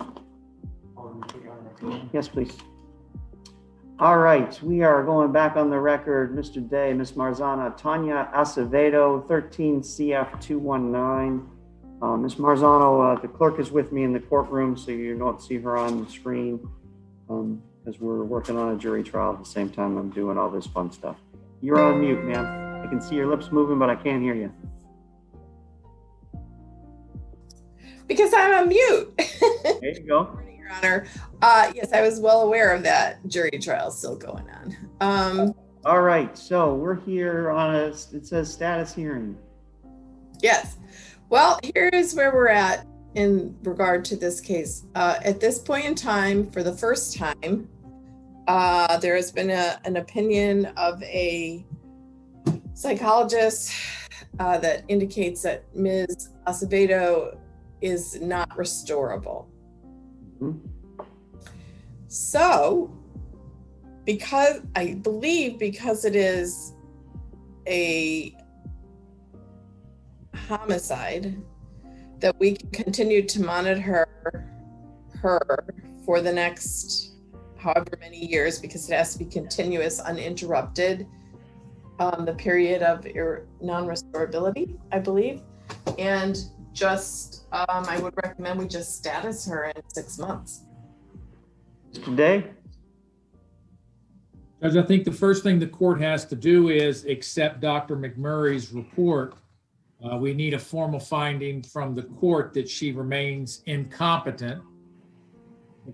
Yes, please. All right, we are going back on the record. Mr. Day, Ms. Marzana, Tanya Acevedo, 13 CF 219. Ms. Marzano, the clerk is with me in the courtroom, so you don't see her on the screen because we're working on a jury trial at the same time I'm doing all this fun stuff. You're on mute, ma'am. I can see your lips moving, but I can't hear you. Because I'm on mute. There you go. Your Honor. Yes, I was well aware of that jury trial still going on. All right, so we're here on it says status hearing. Yes. Well, here is where we're at in regard to this case. At this point in time, for the first time, there has been an opinion of a psychologist that indicates that Ms. Acevedo is not restorable. So, because it is a homicide, that we can continue to monitor her for the next however many years, because it has to be continuous, uninterrupted, the period of non-restorability, I believe. And just, I would recommend we just status her in 6 months. Mr. Day? Judge, I think the first thing the court has to do is accept Dr. McMurray's report. We need a formal finding from the court that she remains incompetent.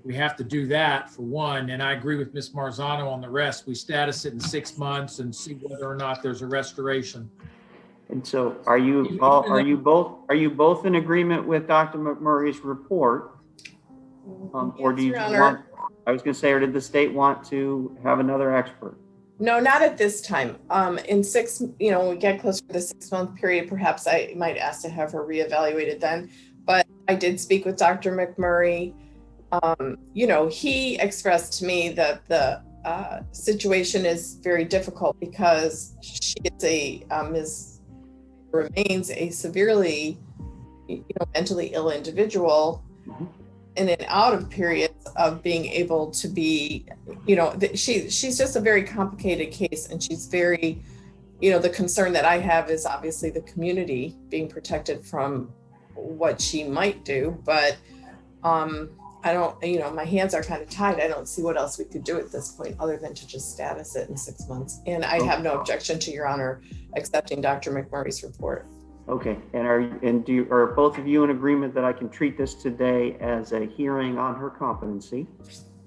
We have to do that for one, and I agree with Ms. Marzano on the rest. We status it in 6 months and see whether or not there's a restoration. And so are you both in agreement with Dr. McMurray's report? Or do you want, I was going to say, or did the state want to have another expert? No, not at this time. In when we get closer to the 6 month period, perhaps I might ask to have her reevaluated then. But I did speak with Dr. McMurray. He expressed to me that the situation is very difficult because she is remains a severely, mentally ill individual, in and out of periods of being able to be, she's just a very complicated case, and she's very, the concern that I have is obviously the community being protected from what she might do, but I don't, my hands are kind of tied. I don't see what else we could do at this point other than to just status it in 6 months. And I have no objection to Your Honor accepting Dr. McMurray's report. Okay, and are both of you in agreement that I can treat this today as a hearing on her competency?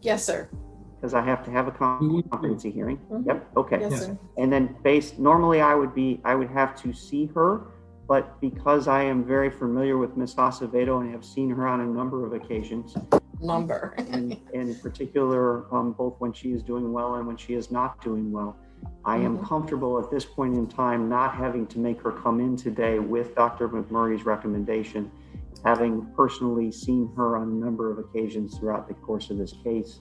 Yes, sir. Because I have to have a competency hearing. Yep. Okay. Yes, sir. And then normally I would have to see her, but because I am very familiar with Ms. Acevedo and have seen her on a number of occasions, and in particular, both when she is doing well and when she is not doing well, I am comfortable at this point in time not having to make her come in today with Dr. McMurray's recommendation, having personally seen her on a number of occasions throughout the course of this case,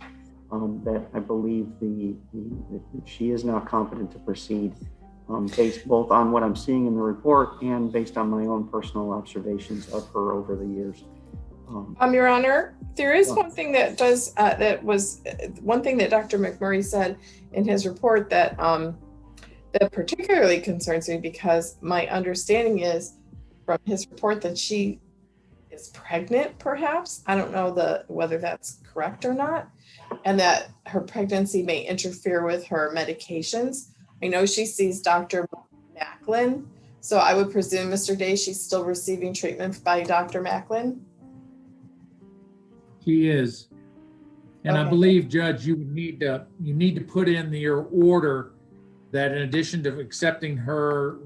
that I believe that she is now competent to proceed, based both on what I'm seeing in the report and based on my own personal observations of her over the years. Your Honor, there is one thing that one thing that Dr. McMurray said in his report that that particularly concerns me, because my understanding is from his report that she is pregnant, perhaps. I don't know whether that's correct or not, and that her pregnancy may interfere with her medications. I know she sees Dr. Macklin, so I would presume, Mr. Day, she's still receiving treatment by Dr. Macklin. She is. And I believe, Judge, you need to put in your order that in addition to accepting her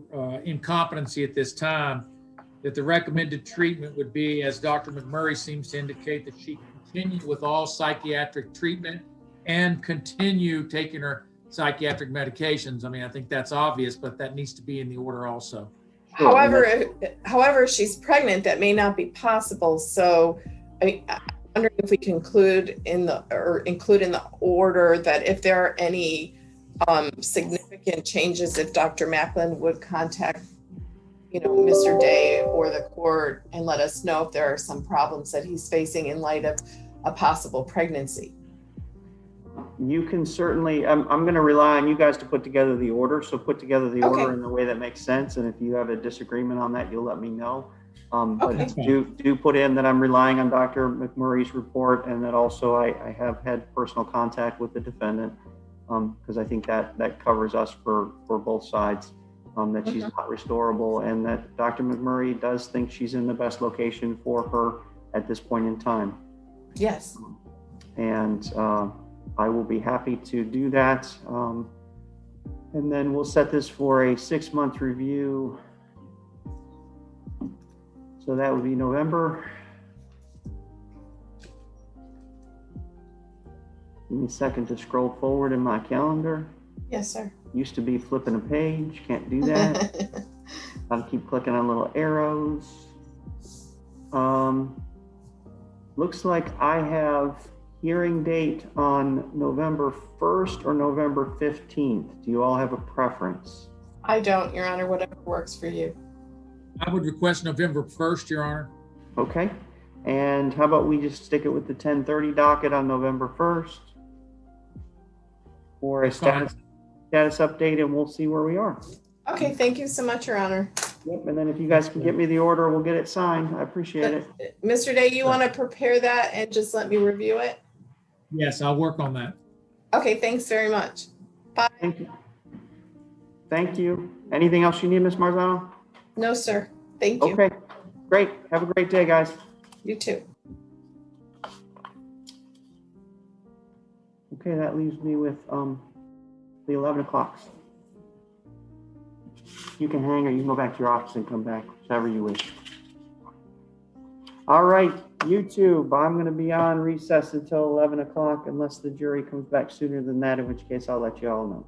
incompetency at this time, that the recommended treatment would be, as Dr. McMurray seems to indicate, that she continue with all psychiatric treatment and continue taking her psychiatric medications. I mean, I think that's obvious, but that needs to be in the order also. However, she's pregnant. That may not be possible. So I'm wondering if we can include in the order that if there are any significant changes, if Dr. Macklin would contact, Mr. Day or the court and let us know if there are some problems that he's facing in light of a possible pregnancy. You can certainly, I'm going to rely on you guys to put together the order. So put together the order in the way that makes sense. And if you have a disagreement on that, you'll let me know. But do put in that I'm relying on Dr. McMurray's report, and that also I have had personal contact with the defendant, because I think that covers us for both sides, that she's not restorable, and that Dr. McMurray does think she's in the best location for her at this point in time. Yes. And I will be happy to do that. And then we'll set this for a 6-month review. So that would be November. Give me a second to scroll forward in my calendar. Yes, sir. Used to be flipping a page, can't do that. I'll keep clicking on little arrows. Looks like I have hearing date on November 1st or November 15th. Do you all have a preference? I don't, Your Honor, whatever works for you. I would request November 1st, Your Honor. Okay. And how about we just stick it with the 10:30 docket on November 1st for a status update, and we'll see where we are. Okay, thank you so much, Your Honor. Yep, and then if you guys can get me the order, we'll get it signed. I appreciate it. Mr. Day, you want to prepare that and just let me review it? Yes, I'll work on that. Okay, thanks very much. Bye. Thank you. Thank you. Anything else you need, Ms. Marzano? No, sir. Thank you. Okay, great. Have a great day, guys. You too. Okay, that leaves me with the 11 o'clocks. You can hang or you can go back to your office and come back, whichever you wish. All right, YouTube, I'm going to be on recess until 11 o'clock unless the jury comes back sooner than that, in which case I'll let you all know.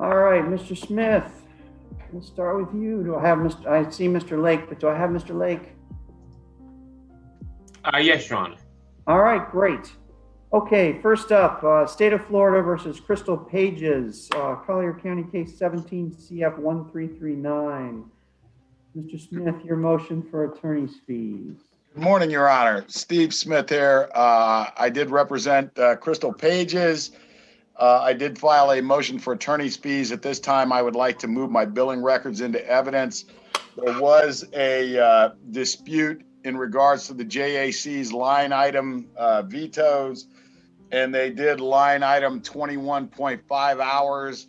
All right, Mr. Smith, we'll start with you. Do I have I see Mr. Lake, but do I have Mr. Lake? Yes, Your Honor. All right, great. Okay, first up, State of Florida versus Crystal Pages, Collier County case 17 CF 1339. Mr. Smith, your motion for attorney's fees. Good morning, Your Honor. Steve Smith here. I did represent Crystal Pages. I did file a motion for attorney's fees. At this time, I would like to move my billing records into evidence. There was a dispute in regards to the JAC's line item vetoes, and they did line item 21.5 hours.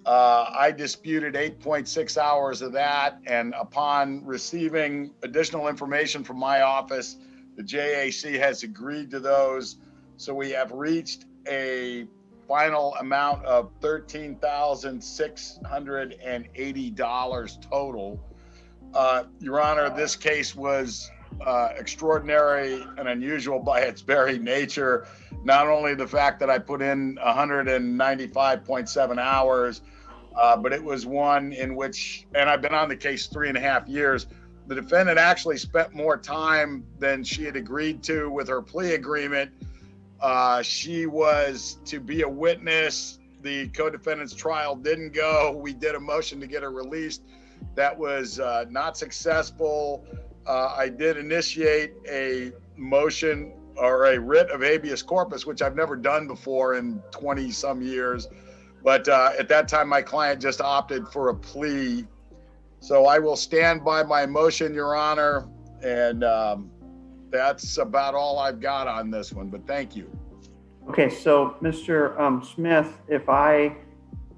I disputed 8.6 hours of that, and upon receiving additional information from my office, the JAC has agreed to those. So we have reached a final amount of $13,680 total. Your Honor, this case was extraordinary and unusual by its very nature. Not only the fact that I put in 195.7 hours, but it was one in which, and I've been on the case 3.5 years, the defendant actually spent more time than she had agreed to with her plea agreement. She was to be a witness. The co-defendant's trial didn't go. We did a motion to get her released. That was not successful. I did initiate a motion or a writ of habeas corpus, which I've never done before in 20 some years. But at that time, my client just opted for a plea. So I will stand by my motion, Your Honor. And that's about all I've got on this one, but thank you. Okay, so Mr. Smith, if I,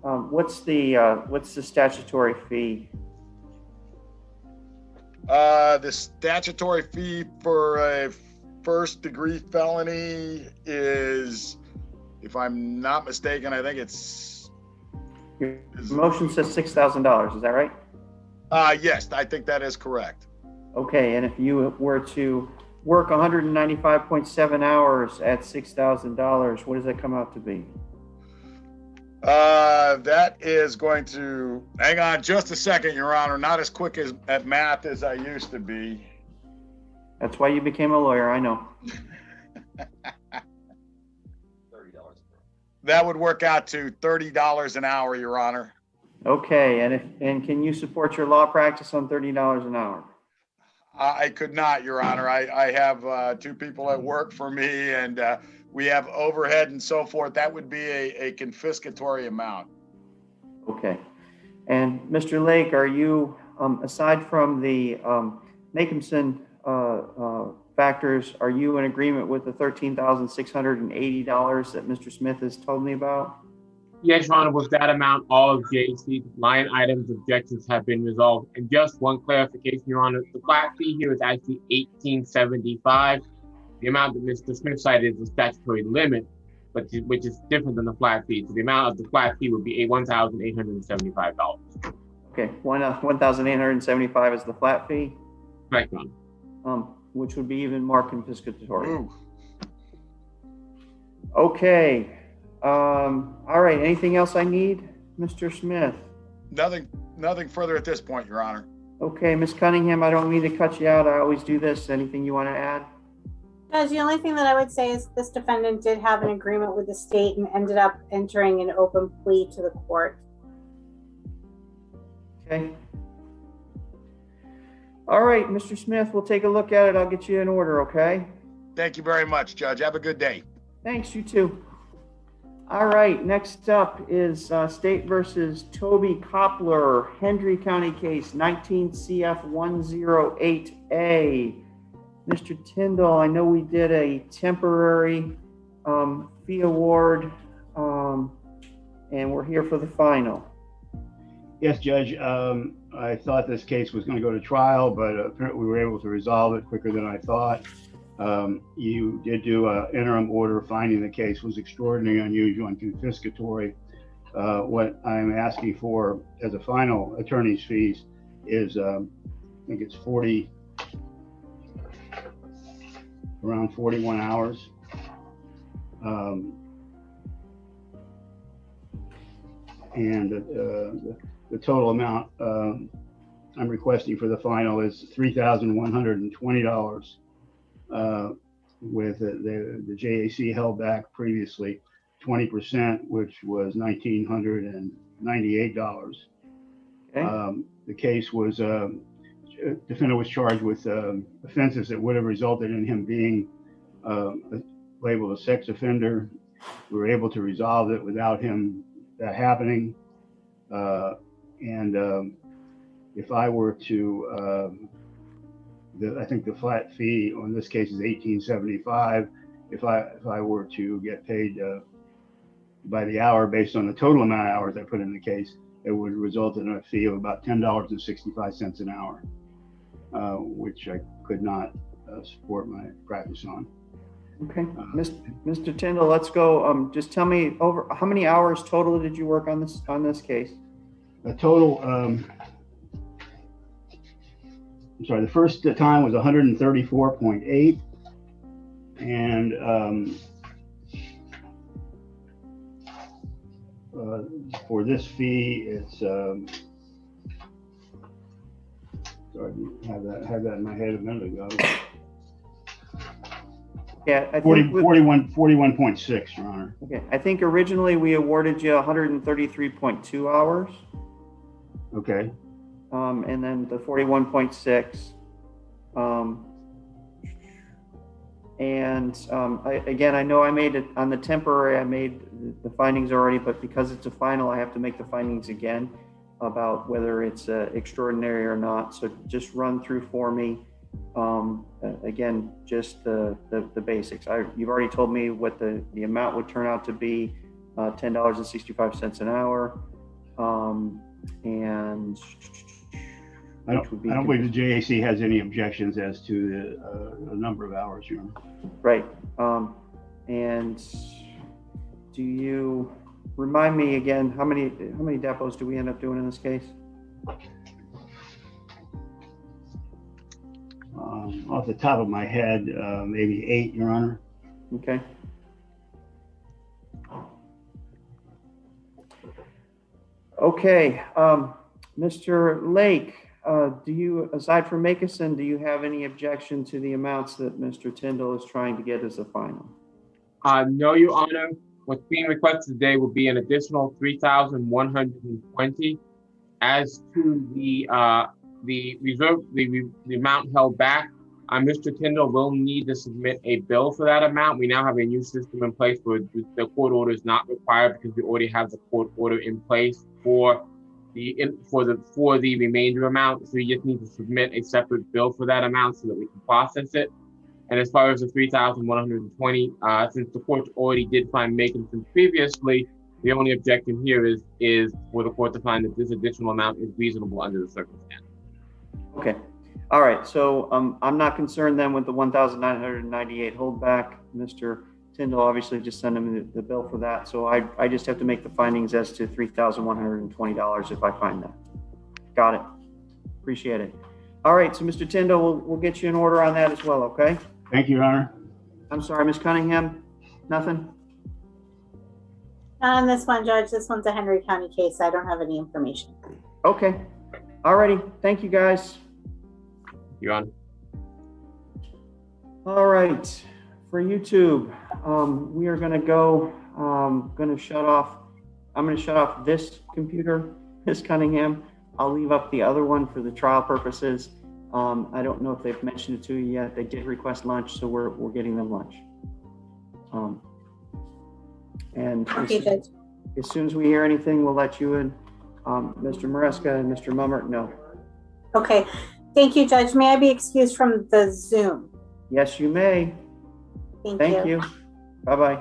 what's the statutory fee? The statutory fee for a first-degree felony is, if I'm not mistaken, I think it's... Your motion says $6,000, is that right? Yes, I think that is correct. Okay, and if you were to work 195.7 hours at $6,000, what does that come out to be? That is going to, hang on just a second, Your Honor, not as quick at math as I used to be. That's why you became a lawyer, I know. That would work out to $30 an hour, Your Honor. Okay, and can you support your law practice on $30 an hour? I could not, Your Honor. I have 2 people that work for me, and we have overhead and so forth. That would be a confiscatory amount. Okay. And Mr. Lake, are you, aside from the Nakumson factors, are you in agreement with the $13,680 that Mr. Smith has told me about? Yes, Your Honor, with that amount, all of JAC's line items objections have been resolved. And just one clarification, Your Honor, the flat fee here is actually $1,875. The amount that Mr. Smith cited is the statutory limit, but which is different than the flat fee. So the amount of the flat fee would be $1,875. Okay, $1,875 is the flat fee? Correct, Your Honor. Which would be even more confiscatory. Ooh. Okay. All right, anything else I need, Mr. Smith? Nothing further at this point, Your Honor. Okay, Ms. Cunningham, I don't mean to cut you out. I always do this. Anything you want to add? Judge, the only thing that I would say is this defendant did have an agreement with the state and ended up entering an open plea to the court. Okay. All right, Mr. Smith, we'll take a look at it. I'll get you in order, okay? Thank you very much, Judge. Have a good day. Thanks, you too. All right, next up is State versus Toby Koppler, Hendry County case, 19 CF 108A. Mr. Tyndall, I know we did a temporary fee award, and we're here for the final. Yes, Judge. I thought this case was going to go to trial, but apparently we were able to resolve it quicker than I thought. You did do an interim order finding the case was extraordinarily unusual and confiscatory. What I'm asking for as a final attorney's fees is, I think it's around 41 hours. And the total amount I'm requesting for the final is $3,120, with the JAC held back previously 20%, which was $1,998. Okay. The case was, defendant was charged with offenses that would have resulted in him being labeled a sex offender. We were able to resolve it without that happening. If I were to, I think the flat fee on this case is $18.75. If I were to get paid by the hour based on the total amount of hours I put in the case, it would result in a fee of about $10.65 an hour, which I could not support my practice on. Okay, Mr. Tyndall, let's go. Just tell me over how many hours total did you work on this case? A total, I'm sorry, the first time was 134.8, and for this fee, it's sorry, I had that in my head a minute ago. Yeah, I think 41.6, Your Honor. Okay, I think originally we awarded you 133.2 hours. Okay. And then the 41.6. Again, I know I made it on the temporary, I made the findings already, but because it's a final, I have to make the findings again about whether it's extraordinary or not. So just run through for me. Again, just the basics. You've already told me what the amount would turn out to be, $10.65 an hour. And I don't believe the JAC has any objections as to the number of hours, Your Honor. Right. And do you remind me again, how many depots do we end up doing in this case? Off the top of my head, maybe 8, Your Honor. Okay. Okay, Mr. Lake, do you, aside from Makeson, do you have any objection to the amounts that Mr. Tyndall is trying to get as a final? No, Your Honor. What's being requested today will be an additional $3,120. As to the reserve, the amount held back, Mr. Tyndall will need to submit a bill for that amount. We now have a new system in place where the court order is not required because we already have the court order in place for the remainder amount. So you just need to submit a separate bill for that amount so that we can process it. And as far as the $3,120, since the court already did find Makeson previously, the only objection here is for the court to find that this additional amount is reasonable under the circumstance. Okay. All right. So I'm not concerned then with the 1,998 holdback. Mr. Tyndall obviously just sent him the bill for that. So I just have to make the findings as to $3,120 if I find that. Got it. Appreciate it. All right. So Mr. Tyndall, we'll get you an order on that as well. Okay. Thank you, Your Honor. I'm sorry, Ms. Cunningham. Nothing? Not on this one, Judge. This one's a Henry County case. I don't have any information. Okay. All righty. Thank you, guys. Your Honor. All right. For YouTube, we are going to go, I'm going to shut off this computer, Ms. Cunningham. I'll leave up the other one for the trial purposes. I don't know if they've mentioned it to you yet. They did request lunch, so we're getting them lunch. And Okay, as soon as we hear anything, we'll let you and Mr. Maresca and Mr. Mummert know. Okay. Thank you, Judge. May I be excused from the Zoom? Yes, you may. Thank you. Bye-bye.